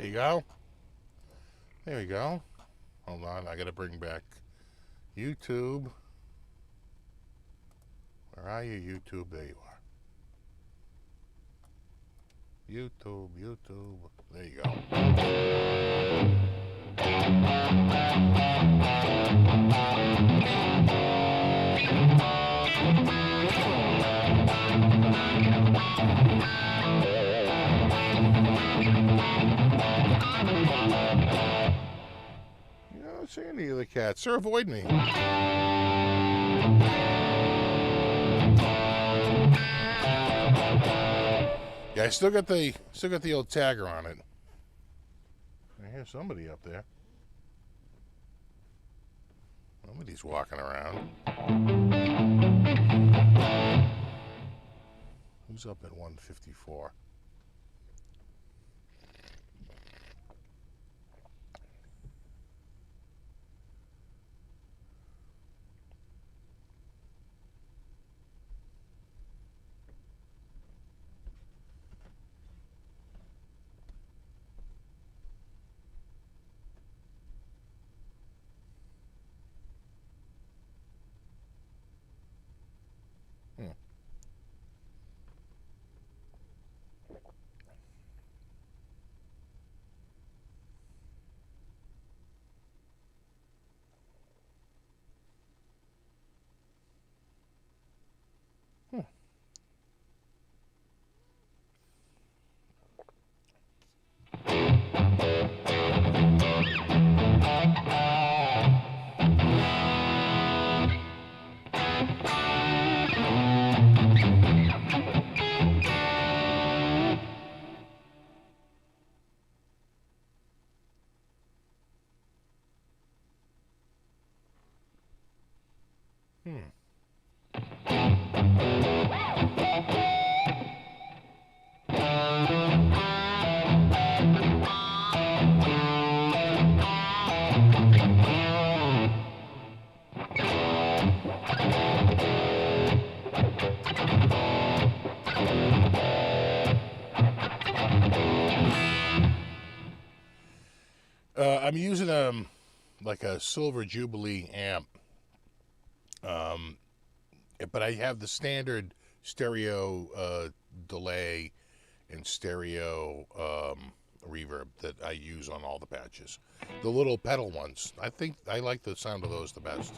you go. There we go. Hold on, I gotta bring back YouTube. Where are you, YouTube? There you are. YouTube. There you go. You don't see any of the cats. They're avoiding me. Yeah, I still got the old tagger on it. I hear somebody up there. Somebody's walking around. Who's up at 154? I'm using like a Silver Jubilee amp, but I have the standard stereo delay and stereo reverb that I use on all the patches. The little pedal ones, I think I like the sound of those the best.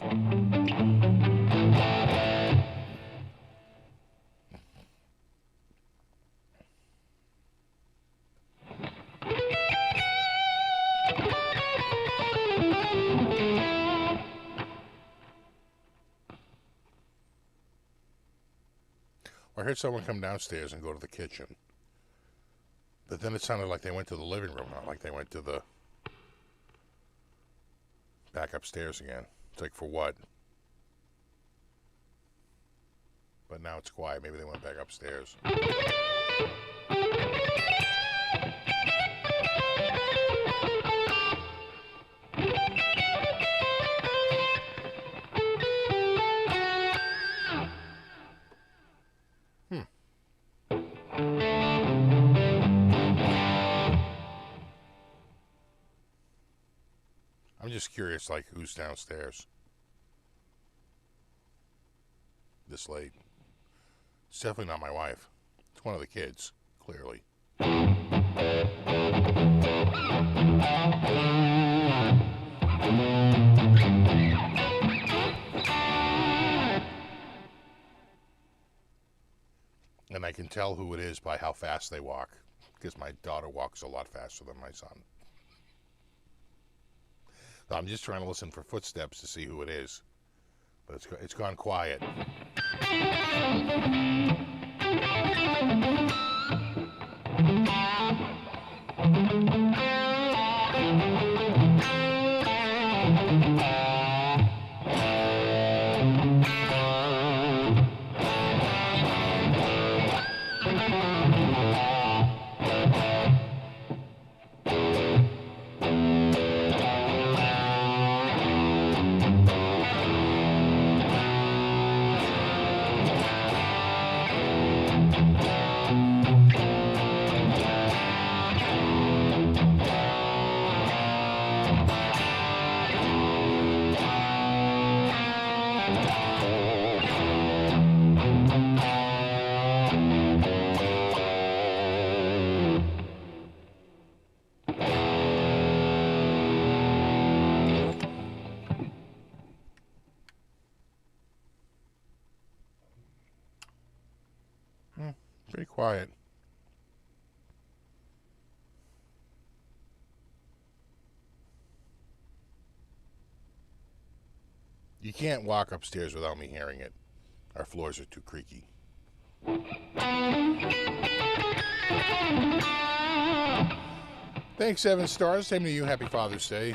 I heard someone come downstairs and go to the kitchen. But then it sounded like they went to the living room, not like they went to the back upstairs again. It's like, for what? But now it's quiet. Maybe they went back upstairs. I'm just curious, like, who's downstairs this late? It's definitely not my wife. It's one of the kids, clearly. And I can tell who it is by how fast they walk, because my daughter walks a lot faster than my son. So I'm just trying to listen for footsteps to see who it is. But it's gone quiet. Pretty quiet. You can't walk upstairs without me hearing it. Our floors are too creaky. Thanks, 7 stars. Same to you. Happy Father's Day.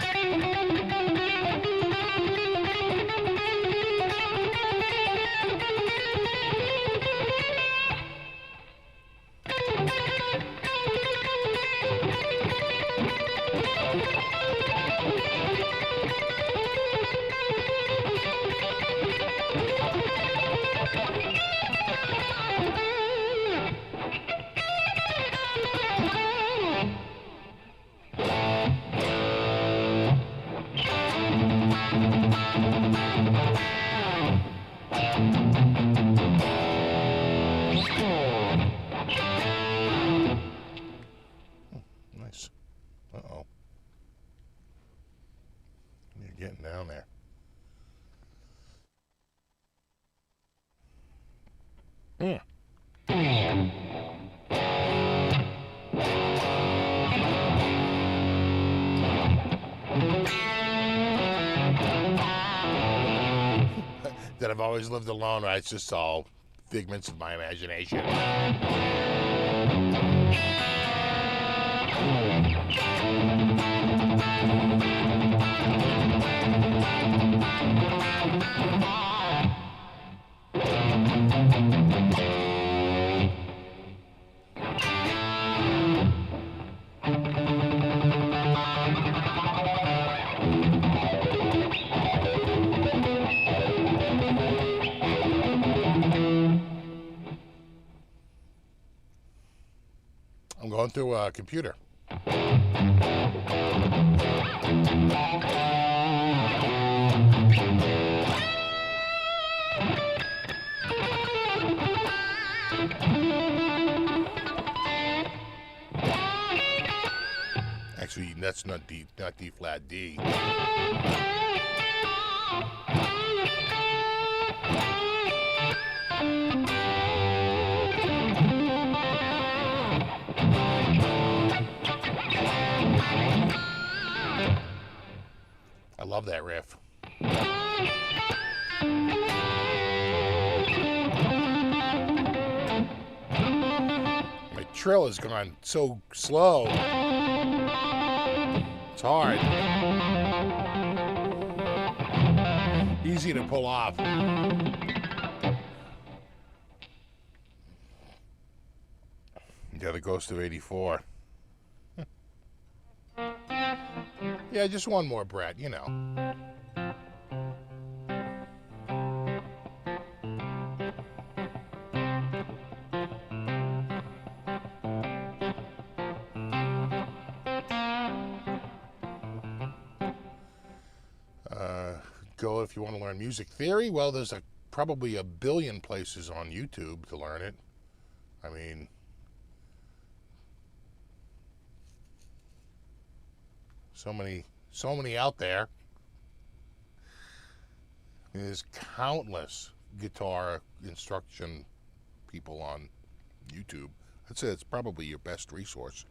getting down there. That I've always lived alone, right? It's just all figments of my imagination. I'm going through a computer. Actually, that's not D flat D. I love that riff. My trill has gone so slow. It's hard. Easy to pull off. Yeah, the Ghost of 84. Yeah, just one more, Brett, you know. Go if you want to learn music theory. Well, there's probably a billion places on YouTube to learn it. I mean, so many out there. There's countless guitar instruction people on YouTube. I'd say it's probably your best resource.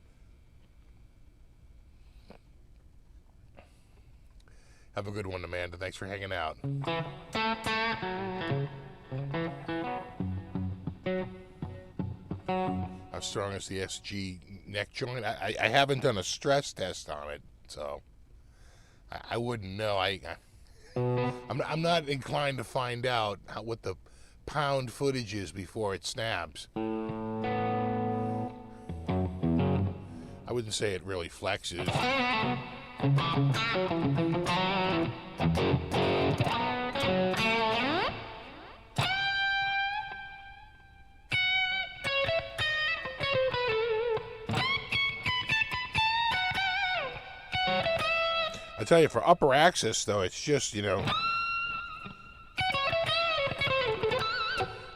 Have a good one, Amanda. Thanks for hanging out. How strong is the SG neck joint? I haven't done a stress test on it, so I wouldn't know. I'm not inclined to find out what the pound footage is before it snaps. I wouldn't say it really flexes. I tell you, for upper axis, though, it's just, you know,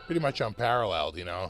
pretty much unparalleled, you know.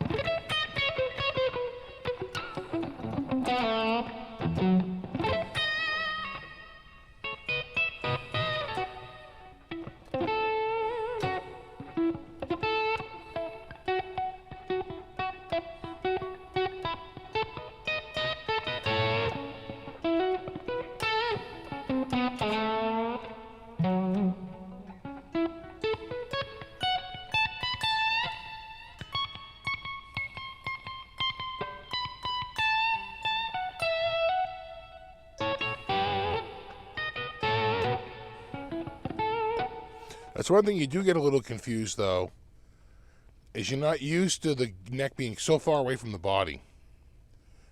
That's one thing you do get a little confused, though, is you're not used to the neck being so far away from the body.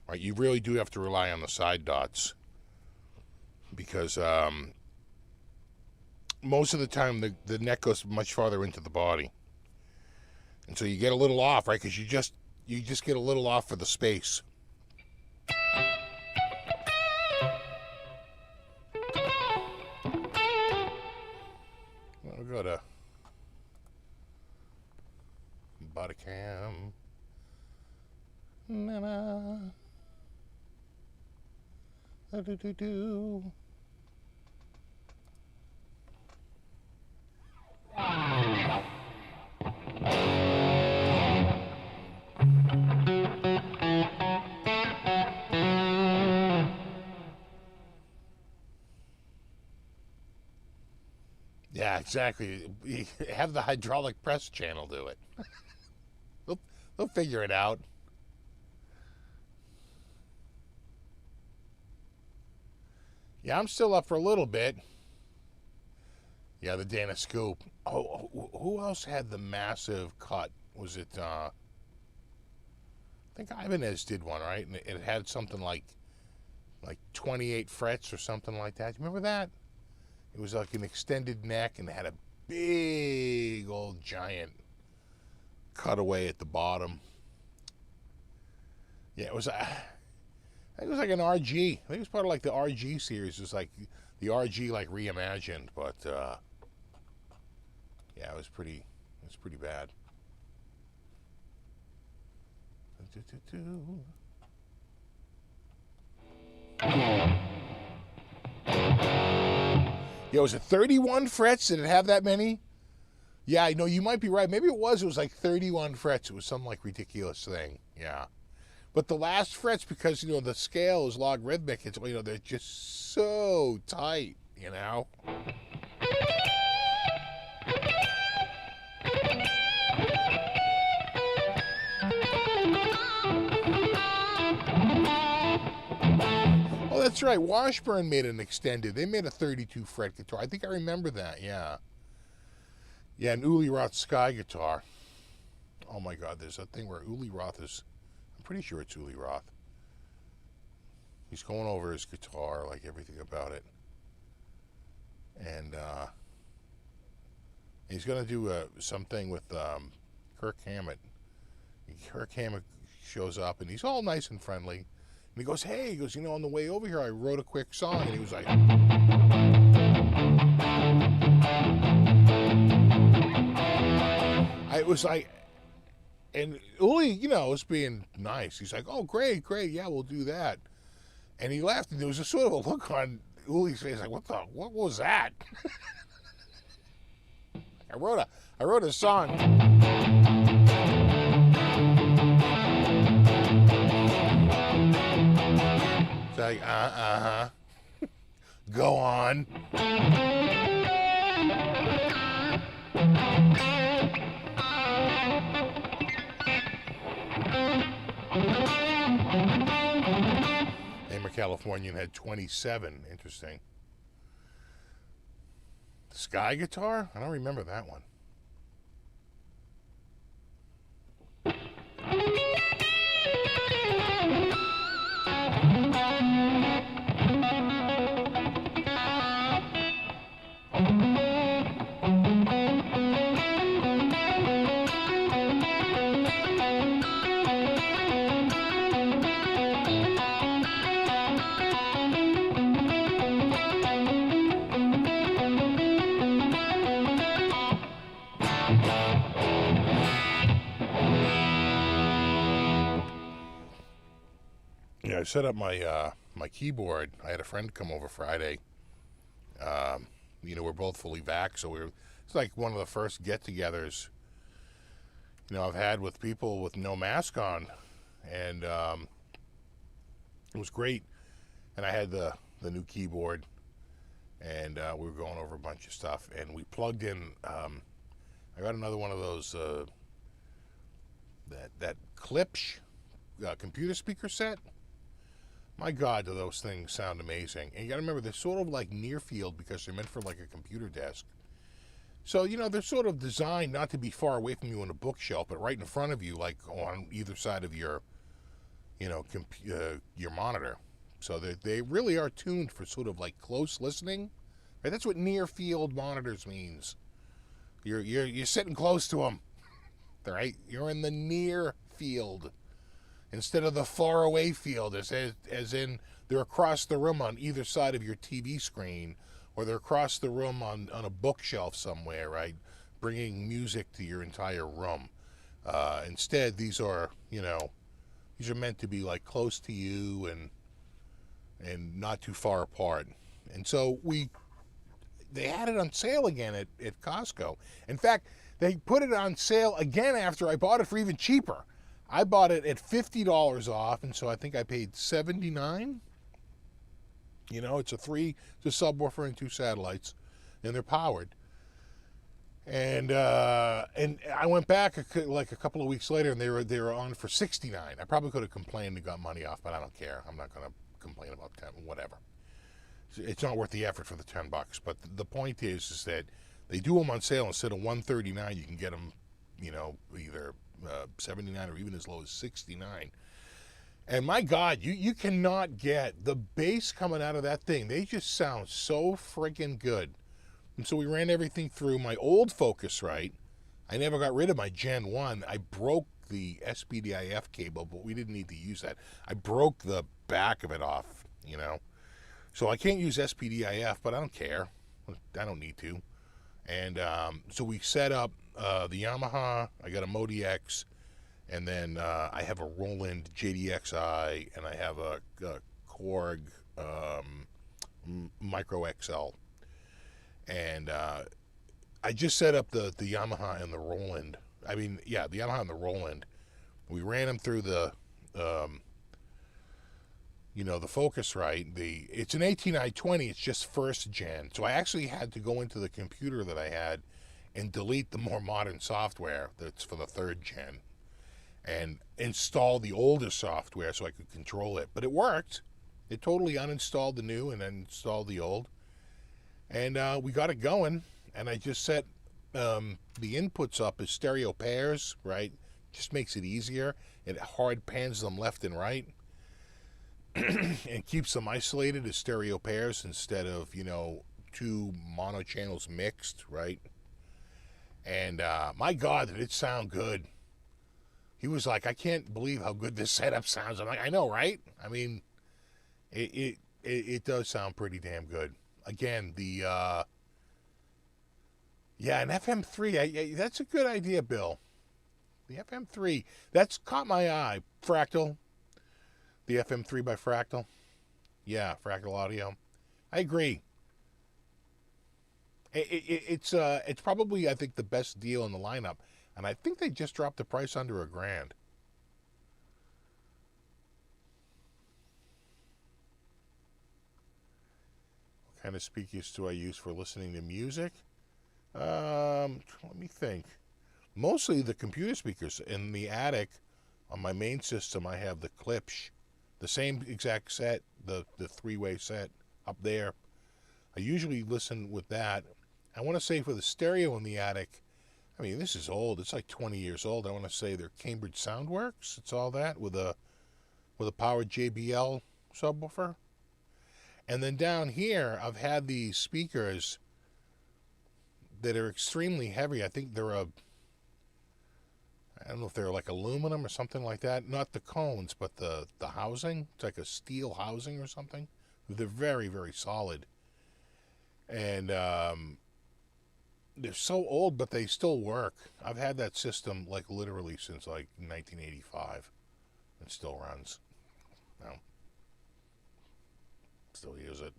Right? You really do have to rely on the side dots because most of the time the neck goes much farther into the body. And so you get a little off, right? Because you just get a little off for the space. We'll go to Bodycam. Na-na. Do-do-do-do. Yeah, exactly. Have the hydraulic press channel do it. they'll, they'll figure it out. Yeah, I'm still up for a little bit. Yeah, the Dana Scoop. Oh, who else had the massive cut? Was it, I think Ibanez did one, right? And it had something like 28 frets or something like that. You remember that? It was like an extended neck and it had a big old giant cutaway at the bottom. Yeah, it was. I think it was like an RG. I think it was part of like the RG series. It was like the RG like reimagined, but yeah, it was pretty. It was pretty bad. Yeah, was it 31 frets? Did it have that many? Yeah, I know you might be right. Maybe it was. It was like 31 frets. It was some like ridiculous thing. Yeah. But the last frets, because the scale is logarithmic, it's they're just so tight. Oh, that's right. Washburn made an extended. They made a 32 fret guitar. I think I remember that. Yeah. Yeah, an Uli Roth Sky guitar. Oh my God, there's a thing where Uli Roth is. I'm pretty sure it's Uli Roth. He's going over his guitar, like everything about it. And he's going to do something with Kirk Hammett. Kirk Hammett shows up, and he's all nice and friendly. And he goes, hey, he goes, on the way over here, I wrote a quick song. And he was like... It was like... And Uli, was being nice. He's like, oh, great, yeah, we'll do that. And he laughed, and there was a sort of a look on Uli's face, like, what was that? I wrote a song. It's like, go on. Amer Californian had 27. Interesting. Sky guitar? I don't remember that one. I set up my my keyboard. I had a friend come over Friday. We're both fully vaxxed, so it's like one of the first get-togethers I've had with people with no mask on, and it was great. And I had the new keyboard, and we were going over a bunch of stuff, and we plugged in. I got another one of those that Klipsch computer speaker set. My God, do those things sound amazing. And you got to remember, they're sort of like near field because they're meant for like a computer desk. So, they're sort of designed not to be far away from you on a bookshelf, but right in front of you, like on either side of your, your monitor. So they really are tuned for sort of like close listening. Right? That's what near field monitors means. You're sitting close to them, right? You're in the near field. Instead of the far away field, as in they're across the room on either side of your TV screen, or they're across the room on a bookshelf somewhere, right? Bringing music to your entire room. Instead, these are meant to be like close to you and not too far apart. And so they had it on sale again at Costco. In fact, they put it on sale again after I bought it for even cheaper. I bought it at $50 off, and so I think I paid $79. It's a subwoofer and 2 satellites, and they're powered. And I went back like a couple of weeks later, and they were on for 69. I probably could have complained and got money off, but I don't care. I'm not going to complain about 10, whatever. It's not worth the effort for the $10. But the point is that they do them on sale. Instead of 139, you can get them, either 79 or even as low as 69. And my God, you cannot get the bass coming out of that thing. They just sound so freaking good. And so we ran everything through my old Focusrite. I never got rid of my Gen 1. I broke the SPDIF cable, but we didn't need to use that. I broke the back of it off, So I can't use SPDIF, but I don't care. I don't need to. And so we set up the Yamaha. I got a Modi X. And then I have a Roland JDXI. And I have a Korg Micro XL. And I just set up the Yamaha and the Roland. The Yamaha and the Roland. We ran them through the Focusrite. It's an 18i20. It's just first gen. So I actually had to go into the computer that I had and delete the more modern software that's for the third gen and install the older software so I could control it. But it worked. It totally uninstalled the new and then installed the old. And we got it going, and I just set the inputs up as stereo pairs, right? Just makes it easier. It hard pans them left and right and keeps them isolated as stereo pairs instead of, two mono channels mixed, right? And my God, did it sound good. He was like, I can't believe how good this setup sounds. I'm like, I know, right? I mean, it does sound pretty damn good. Again, an FM3, that's a good idea, Bill. The FM3, that's caught my eye. Fractal, the FM3 by Fractal. Yeah, Fractal Audio. I agree. It's probably, I think, the best deal in the lineup. And I think they just dropped the price under $1,000. Kind of speakers do I use for listening to music? Let me think. Mostly the computer speakers. In the attic, on my main system, I have the Klipsch, the same exact set, the three-way set up there. I usually listen with that. I want to say for the stereo in the attic, I mean, this is old. It's like 20 years old. I want to say they're Cambridge Soundworks. It's all that with a powered JBL subwoofer. And then down here, I've had these speakers that are extremely heavy. I think they're I don't know if they're like aluminum or something like that. Not the cones, but the housing. It's like a steel housing or something. They're very, very solid. And they're so old, but they still work. I've had that system like literally since like 1985. It still runs. No. Still use it.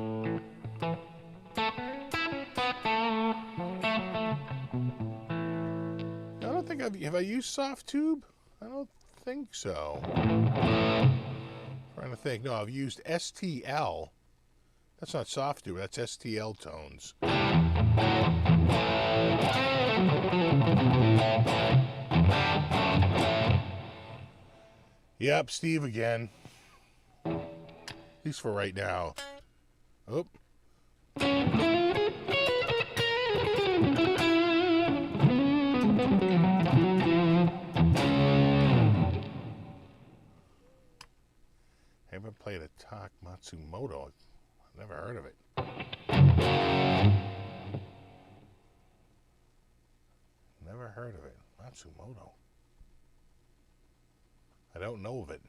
I don't think have I used Softube? I don't think so. Trying to think. No, I've used STL. That's not Softube. That's STL tones. Yep, Steve again. At least for right now. Oh. Haven't played a Tak Matsumoto. I've never heard of it. Never heard of it. Matsumoto. I don't know of it.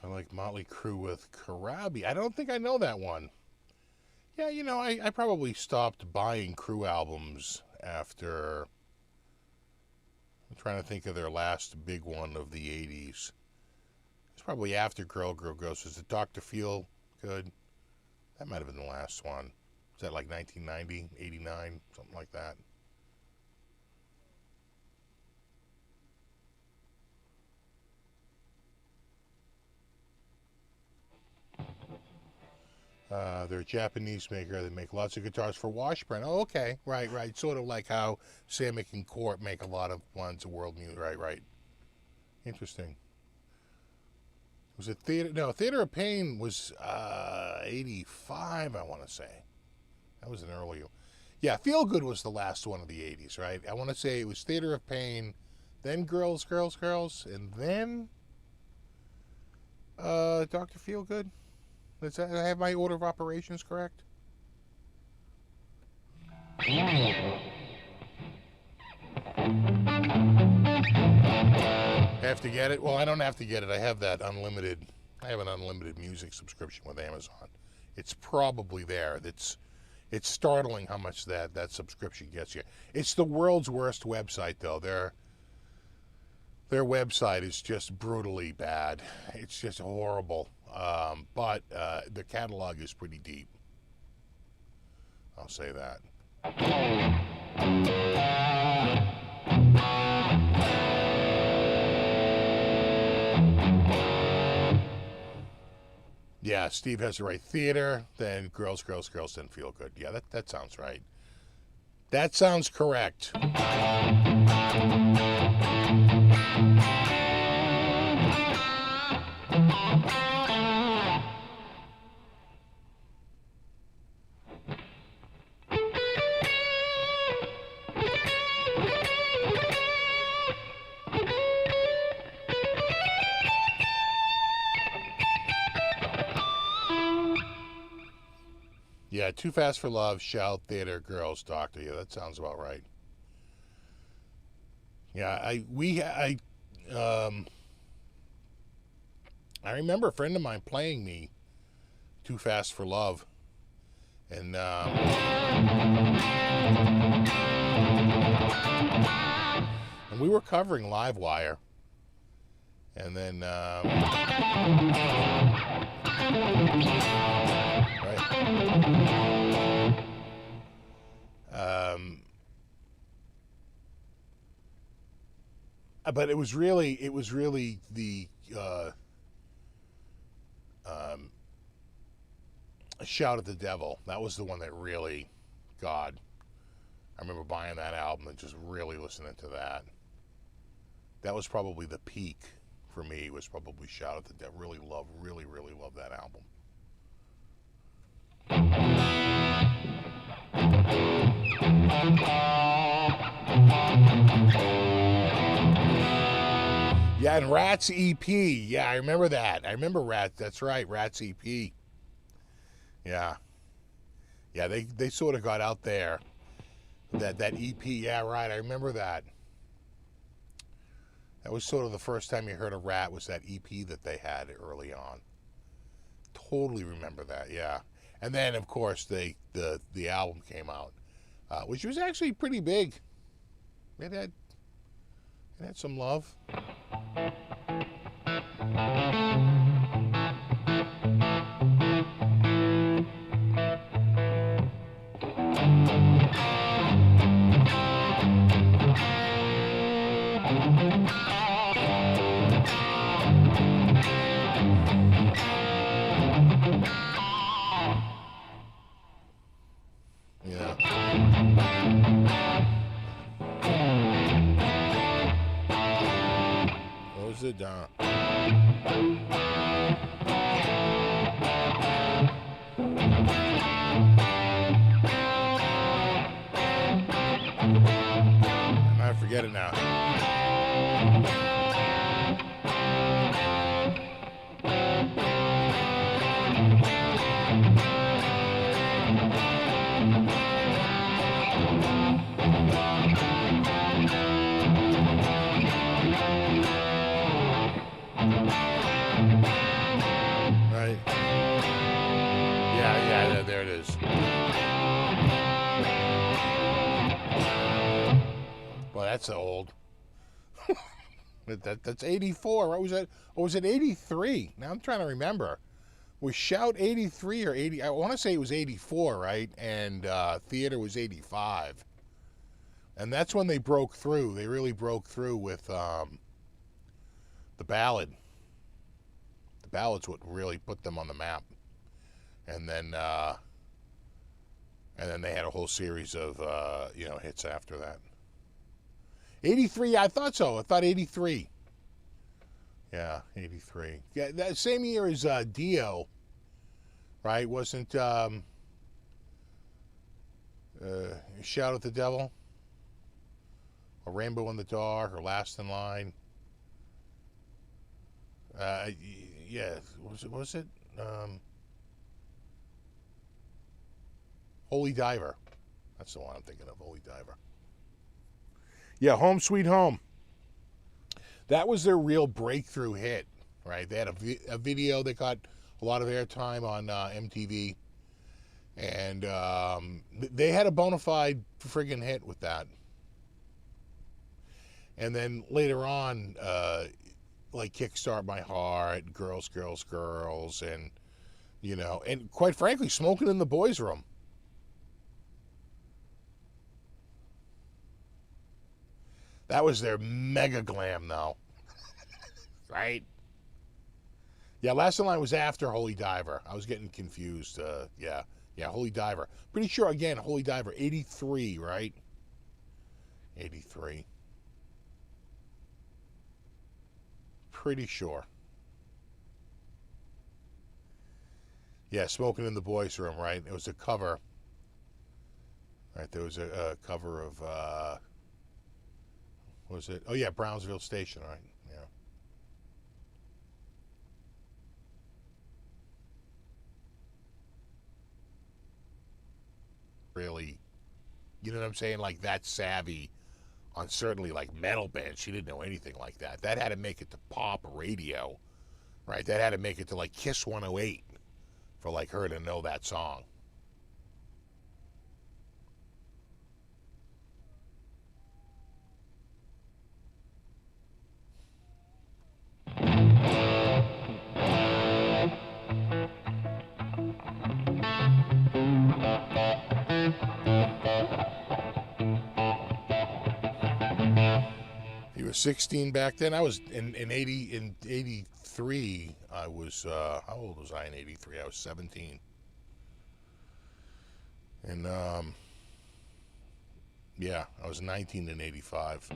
I like Motley Crue with Karabi. I don't think I know that one. Yeah, you know, I probably stopped buying Crue albums after... I'm trying to think of their last big one of the 80s. It's probably after Girl Girl Ghost. Was it Dr. Feel Good? That might have been the last one. Was that like 1990, 89, something like that? They're a Japanese maker. They make lots of guitars for Washburn. Oh, okay. Right, right. Sort of like how Samick and Court make a lot of ones of world music. Right, right. Interesting. Was it Theater? No, Theater of Pain was 85, I want to say. That was an earlier. Yeah, Feel Good was the last one of the 80s, right? I want to say it was Theater of Pain, then Girls, Girls, Girls, and then Dr. Feel Good. Does I have my order of operations correct? Have to get it? Well, I don't have to get it. I have that unlimited. I have an unlimited music subscription with Amazon. It's probably there. It's startling how much that subscription gets you. It's the world's worst website, though. Their website is just brutally bad. It's just horrible. But the catalog is pretty deep. I'll say that. Yeah, Steve has the right. Theater, then Girls, Girls, Girls, then Feel Good. Yeah, that sounds right. That sounds correct. Yeah, Too Fast for Love, Shout, Theater, Girls, Doctor. Yeah, that sounds about right. Yeah, I remember a friend of mine playing me Too Fast for Love, and we were covering Livewire, and then right. But it was really the Shout at the Devil. That was the one that really, God, I remember buying that album and just really listening to that. That was probably the peak for me. Was probably Shout at the Devil. Really love that album. Yeah, and Rats EP. Yeah, I remember that. I remember Rats. That's right, Rats EP. Yeah. Yeah, they sort of got out there. That EP. Yeah, right. I remember that. That was sort of the first time you heard a Rat was that EP that they had early on. Totally remember that. Yeah. And then, of course, the album came out, which was actually pretty big. It had some love. Close it down. I forget it now. that's old. That's 84. What was that? Or was it 83? Now I'm trying to remember. Was Shout 83 or 80? I want to say it was 84, right? And Theater was 85. And that's when they broke through. They really broke through with the ballad. The ballad's what really put them on the map. And then they had a whole series of hits after that. 83, I thought so. I thought 83. Yeah, 83. Yeah, that same year as Dio, right? Wasn't Shout at the Devil? Or Rainbow in the Dark, or Last in Line? Yeah, was it? Holy Diver. That's the one I'm thinking of, Holy Diver. Yeah, Home Sweet Home. That was their real breakthrough hit, right? They had a video that got a lot of airtime on MTV. And they had a bona fide friggin' hit with that. And then later on, like Kickstart My Heart, Girls, Girls, Girls, and, and quite frankly, Smoking in the Boys' Room. That was their mega glam, though. Right? Yeah, Last in Line was after Holy Diver. I was getting confused. Yeah, Holy Diver. Pretty sure, again, Holy Diver, 83, right? 83. Pretty sure. Yeah, Smoking in the Boys' Room, right? It was a cover. Right, there was a cover of... what was it? Oh, yeah, Brownsville Station, right? Yeah. Really, you know what I'm saying? Like, that savvy on certainly, like, metal bands. She didn't know anything like that. That had to make it to pop radio, right? That had to make it to, like, Kiss 108 for, like, her to know that song. You were 16 back then. I was in 83. I was how old was I in 83? I was 17. And yeah, I was 19 in 85.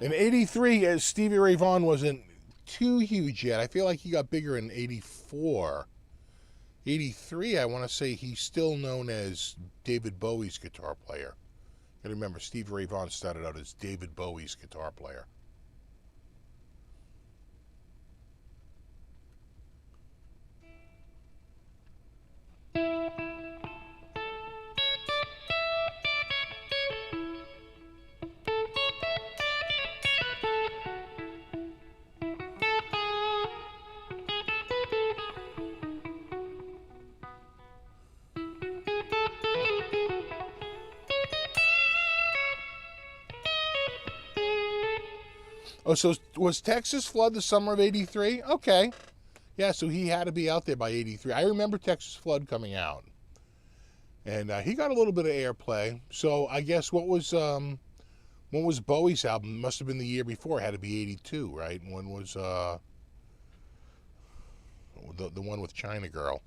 In 83, as Stevie Ray Vaughan wasn't too huge yet. I feel like he got bigger in 84. 83, I want to say he's still known as David Bowie's guitar player. You gotta remember, Stevie Ray Vaughan started out as David Bowie's guitar player. Oh, so was Texas Flood the summer of 83? Okay. Yeah, so he had to be out there by 83. I remember Texas Flood coming out. And he got a little bit of airplay. So I guess what was Bowie's album? Must have been the year before. It had to be 82, right? When was the one with China Girl?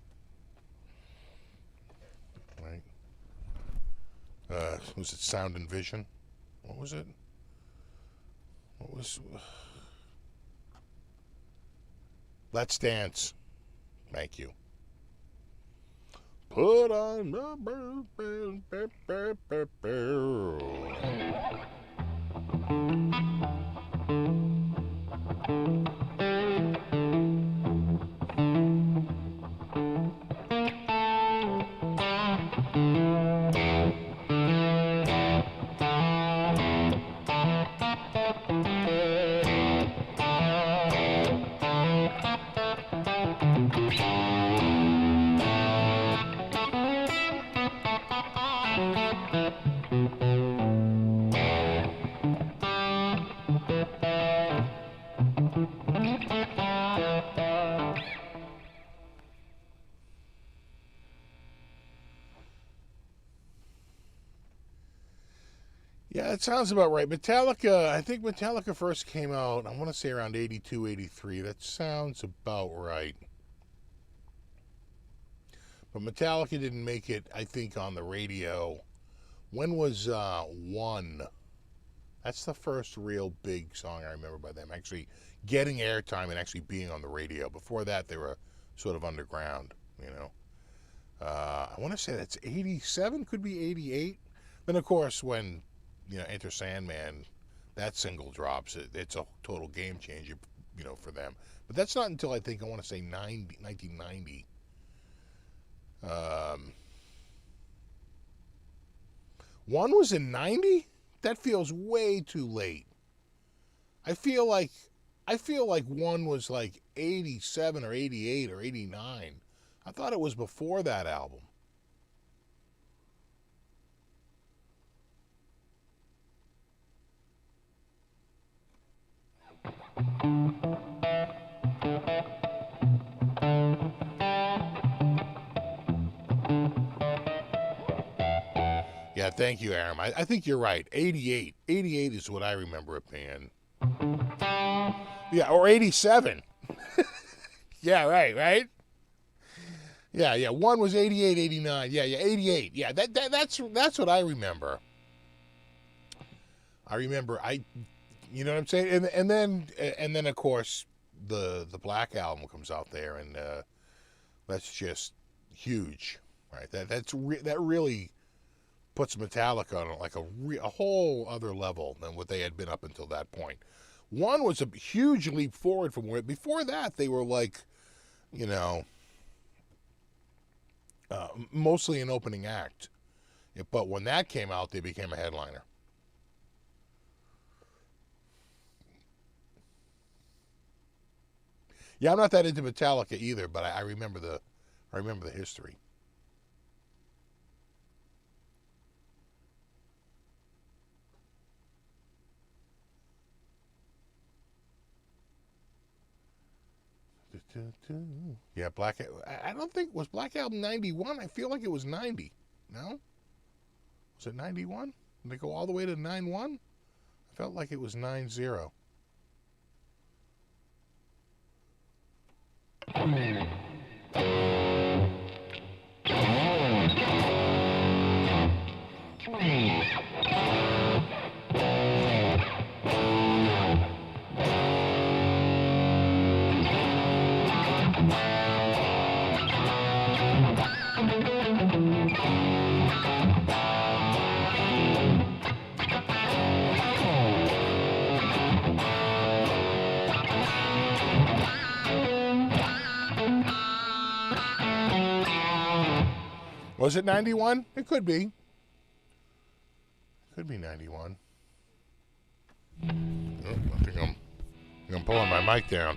Right. Was it Sound and Vision? What was it? What was... Let's Dance. Thank you. Put on the Yeah, that sounds about right. Metallica, I think Metallica first came out, I want to say around 82, 83. That sounds about right. But Metallica didn't make it, I think, on the radio. When was One? That's the first real big song I remember by them actually getting airtime and actually being on the radio. Before that, they were sort of underground, you know. I want to say that's 87, could be 88. Then, of course, when, Enter Sandman, that single drops, it's a total game changer, for them. But that's not until I think, I want to say 1990. One was in 90? That feels way too late. I feel like One was like 87 or 88 or 89. I thought it was before that album. Yeah, thank you, Aram. I think you're right. 88. 88 is what I remember it being. Yeah, or 87. Yeah, right? Yeah. One was 88, 89. Yeah, 88. Yeah, that's what I remember. You know what I'm saying? And then of course the Black Album comes out there, and that's just huge, right? That really puts Metallica on like a whole other level than what they had been up until that point. One was a huge leap forward from where before that they were like, mostly an opening act. But when that came out, they became a headliner. Yeah, I'm not that into Metallica either, but I remember the history. Yeah, I don't think, was Black Album 91? I feel like it was 90. No? Was it 91? Did they go all the way to 91? I felt like it was 90. Was it 91? It could be. Could be 91. Oh, I think I'm pulling my mic down.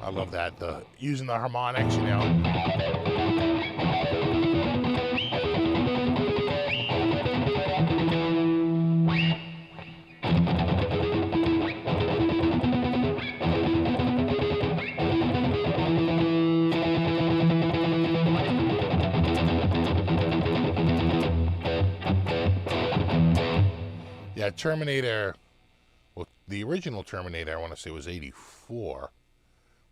I love that, using the harmonics, Yeah, Terminator, well, the original Terminator, I want to say, was 84.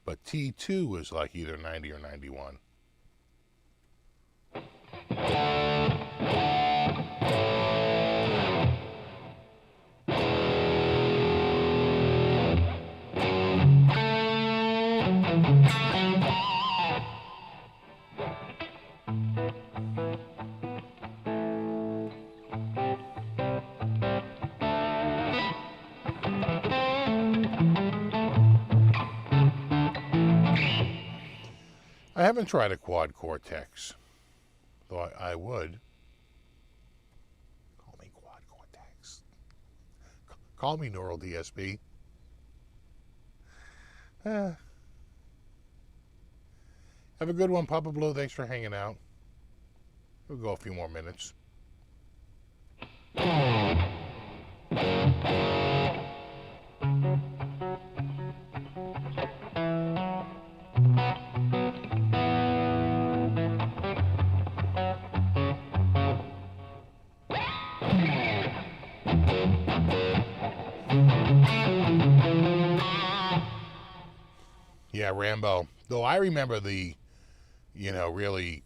But T2 was like either 90 or 91. I haven't tried a Quad Cortex, though I would. Call me Quad Cortex. Call me Neural DSP. Have a good one, Papa Blue. Thanks for hanging out. We'll go a few more minutes. Yeah, Rambo. Though I remember the, really,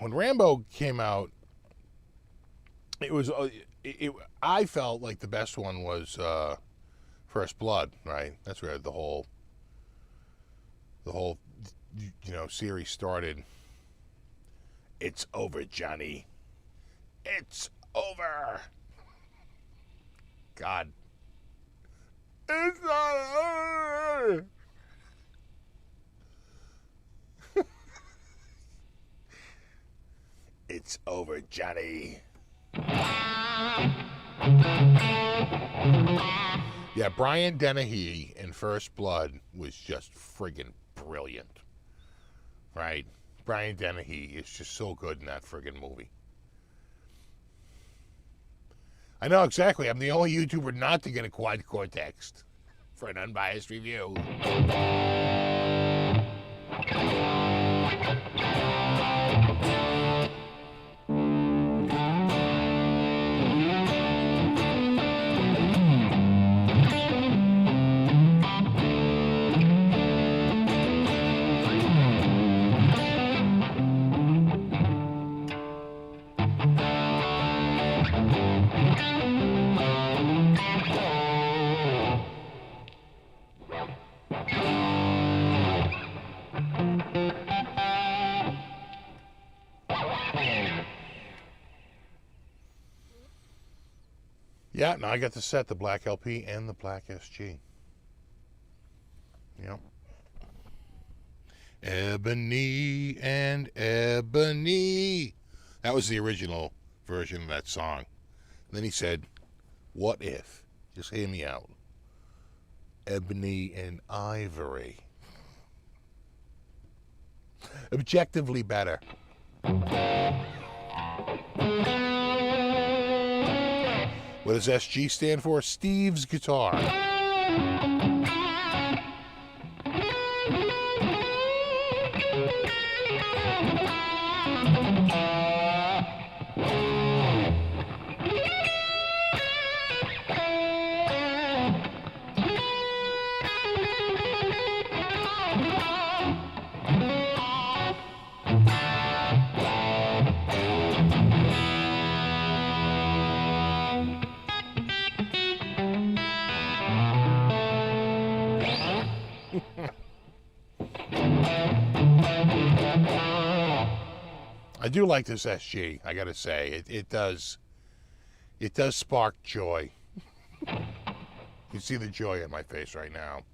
when Rambo came out, it was, I felt like the best one was First Blood, right? That's where the whole, series started. It's over, Johnny. It's over. God. It's not over. It's over, Johnny. Yeah, Brian Dennehy in First Blood was just friggin' brilliant. Right? Brian Dennehy is just so good in that friggin' movie. I know exactly. I'm the only YouTuber not to get a quad core text for an unbiased review. Yeah, now I got the set, the black LP and the black SG. Yep. Ebony and Ebony. That was the original version of that song. And then he said, what if? Just hear me out. Ebony and Ivory. Objectively better. What does SG stand for? Steve's Guitar. I do like this SG, I gotta say. It does spark joy. You see the joy in my face right now.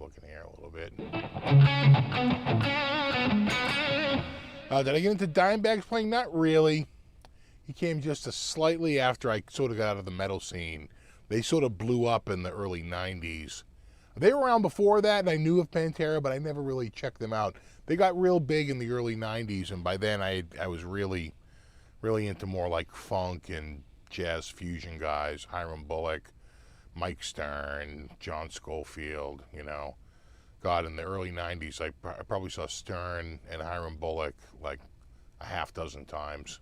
Looking here a little bit. Did I get into Dimebags playing? Not really. He came just slightly after I sort of got out of the metal scene. They sort of blew up in the early 90s. They were around before that, and I knew of Pantera, but I never really checked them out. They got real big in the early 90s, and by then I was really into more like funk and jazz fusion guys. Hiram Bullock, Mike Stern, John Scofield, God, in the early 90s, I probably saw Stern and Hiram Bullock like a half dozen times.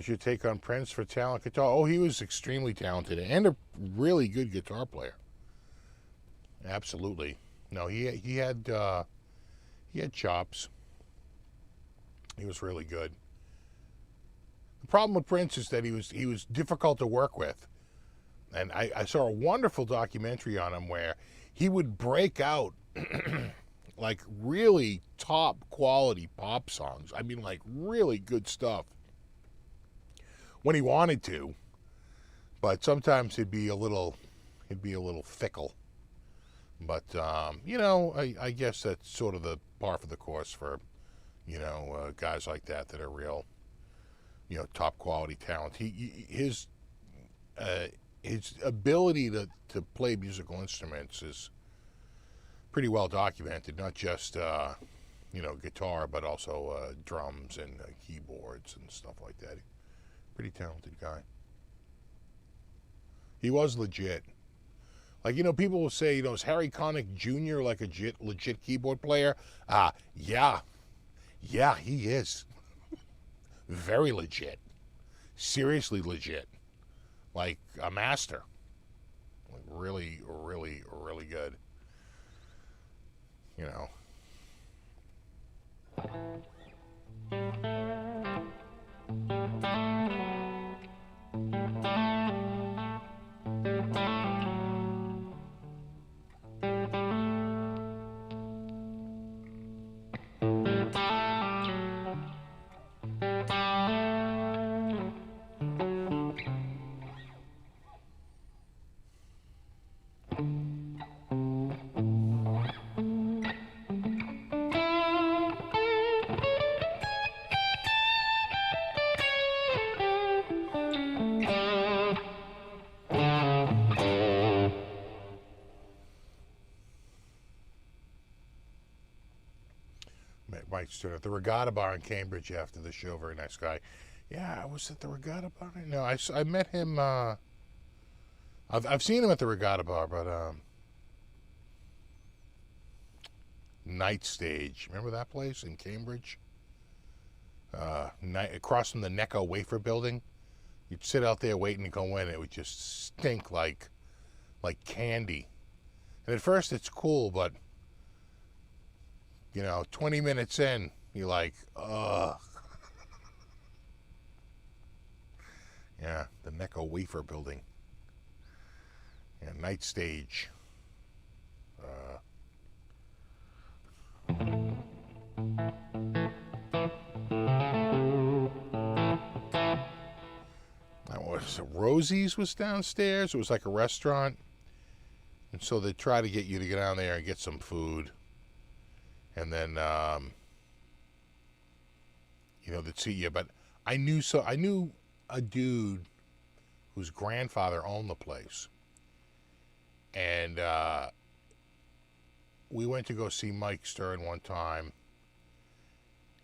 What's your take on Prince for talent guitar? Oh, he was extremely talented and a really good guitar player. Absolutely. No, he had chops. He was really good. The problem with Prince is that he was difficult to work with. And I saw a wonderful documentary on him where he would break out like really top quality pop songs. I mean, like really good stuff when he wanted to, but sometimes he'd be a little fickle. But I guess that's sort of the par for the course for guys like that are real, top quality talent. His ability to play musical instruments is pretty well documented. Not just guitar, but also drums and keyboards and stuff like that. Pretty talented guy. He was legit. Like, people will say, is Harry Connick Jr. like a legit keyboard player? Yeah. Yeah, he is. Very legit. Seriously legit. Like a master. Like really, really, really good. Mike stood at the Regatta Bar in Cambridge after the show. Very nice guy. Yeah, I was at the Regatta Bar. No, I met him. I've seen him at the Regatta Bar, but Night Stage. Remember that place in Cambridge? Across from the Necco Wafer Building. You'd sit out there waiting to go in. It would just stink like candy. And at first it's cool, but 20 minutes in, you're like, ugh. Yeah, the Necco Wafer Building. Yeah, Night Stage. Rosie's was downstairs. It was like a restaurant. And so they try to get you to get down there and get some food. And then, they'd see you. But I knew a dude whose grandfather owned the place. And we went to go see Mike Stern one time.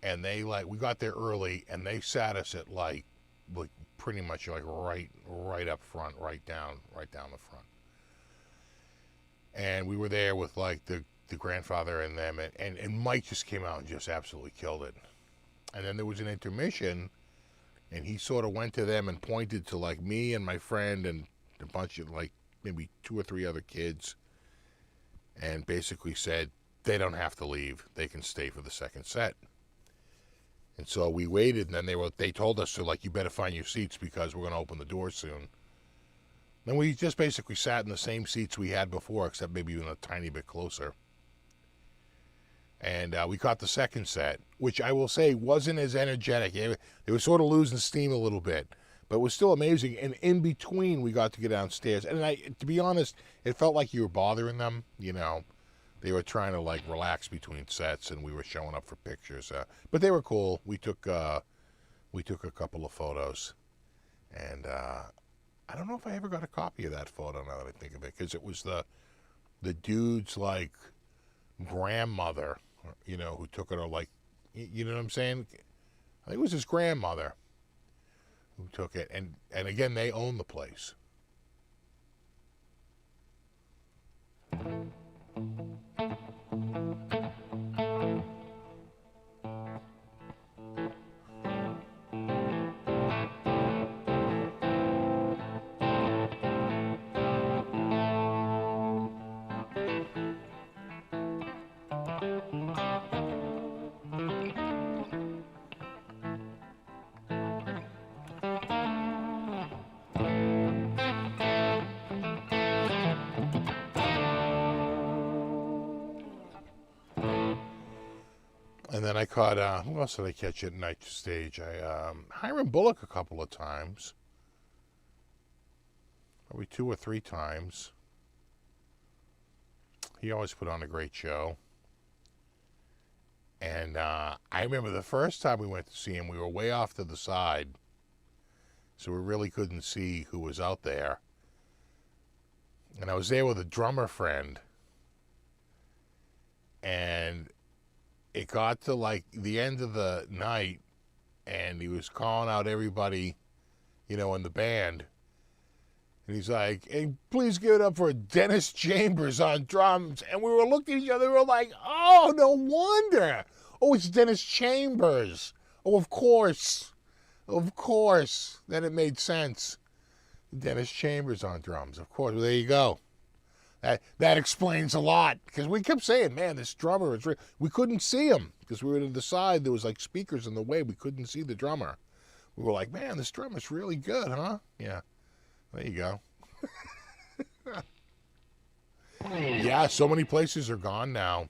And we got there early, and they sat us at like pretty much like right up front, right down the front. And we were there with like the grandfather and them, and Mike just came out and just absolutely killed it. And then there was an intermission, and he sort of went to them and pointed to like me and my friend and a bunch of like maybe 2 or 3 other kids, and basically said they don't have to leave, they can stay for the second set. And so we waited, and then they told us to, like, you better find your seats because we're going to open the door soon. Then we just basically sat in the same seats we had before, except maybe even a tiny bit closer. And we caught the second set, which I will say wasn't as energetic. It was sort of losing steam a little bit, but it was still amazing. And in between, we got to get downstairs. And to be honest, it felt like you were bothering them, They were trying to like relax between sets, and we were showing up for pictures. But they were cool. We took a couple of photos, and I don't know if I ever got a copy of that photo now that I think of it, because it was the dude's like grandmother, who took it, or like, you know what I'm saying? I think it was his grandmother who took it, and again they own the place. And then I caught, who else did I catch at night stage? Hiram Bullock a couple of times. Probably 2 or 3 times. He always put on a great show. And I remember the first time we went to see him, we were way off to the side. So we really couldn't see who was out there. And I was there with a drummer friend. And it got to like the end of the night, and he was calling out everybody, in the band. And he's like, hey, please give it up for Dennis Chambers on drums. And we were looking at each other, we were like, oh, no wonder. Oh, it's Dennis Chambers. Oh, of course. Of course. Then it made sense. Dennis Chambers on drums. Of course. Well, there you go. That explains a lot. Because we kept saying, man, this drummer is real. We couldn't see him because we were to the side. There was like speakers in the way. We couldn't see the drummer. We were like, man, this drummer's really good, huh? Yeah. There you go. Yeah, so many places are gone now.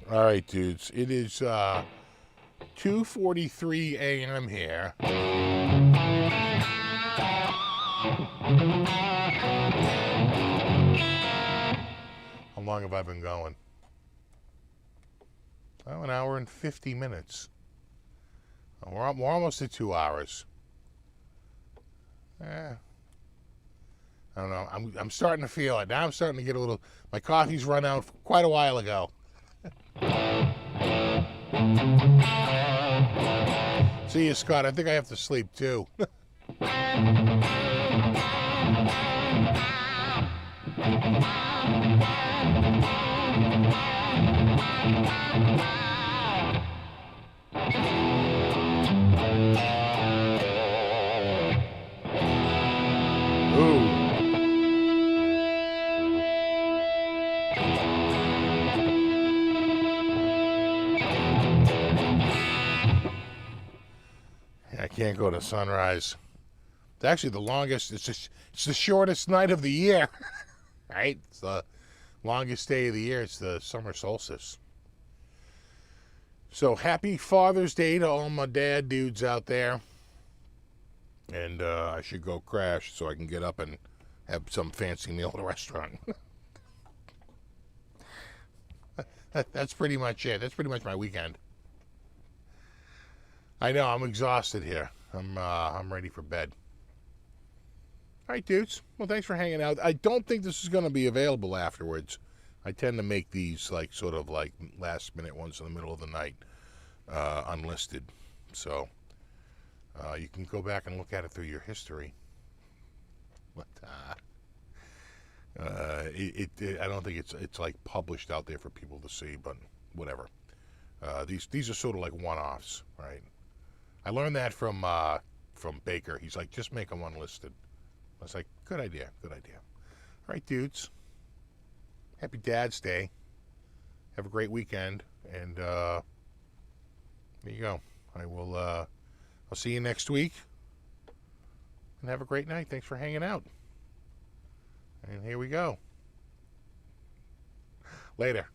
All right, dudes. It is 2:43 a.m. here. How long have I been going? Oh, 1 hour and 50 minutes. We're almost at 2 hours. I don't know. I'm starting to feel it. Now I'm starting to get a little... My coffee's run out quite a while ago. See you, Scott. I think I have to sleep, too. Ooh. I can't go to sunrise. It's actually the longest. It's the shortest night of the year, right? It's the longest day of the year. It's the summer solstice. So happy Father's Day to all my dad dudes out there. And I should go crash so I can get up and have some fancy meal at a restaurant. That's pretty much it. That's pretty much my weekend. I know, I'm exhausted here. I'm ready for bed. All right, dudes. Well, thanks for hanging out. I don't think this is going to be available afterwards. I tend to make these sort of last minute ones in the middle of the night, unlisted. So you can go back and look at it through your history. But I don't think it's published out there for people to see. But whatever. These are sort of like one-offs, right? I learned that from Baker. He's like, just make them unlisted. I was like, good idea, good idea. All right, dudes. Happy Dad's Day. Have a great weekend, and there you go. I'll see you next week, and have a great night. Thanks for hanging out. And here we go. Later.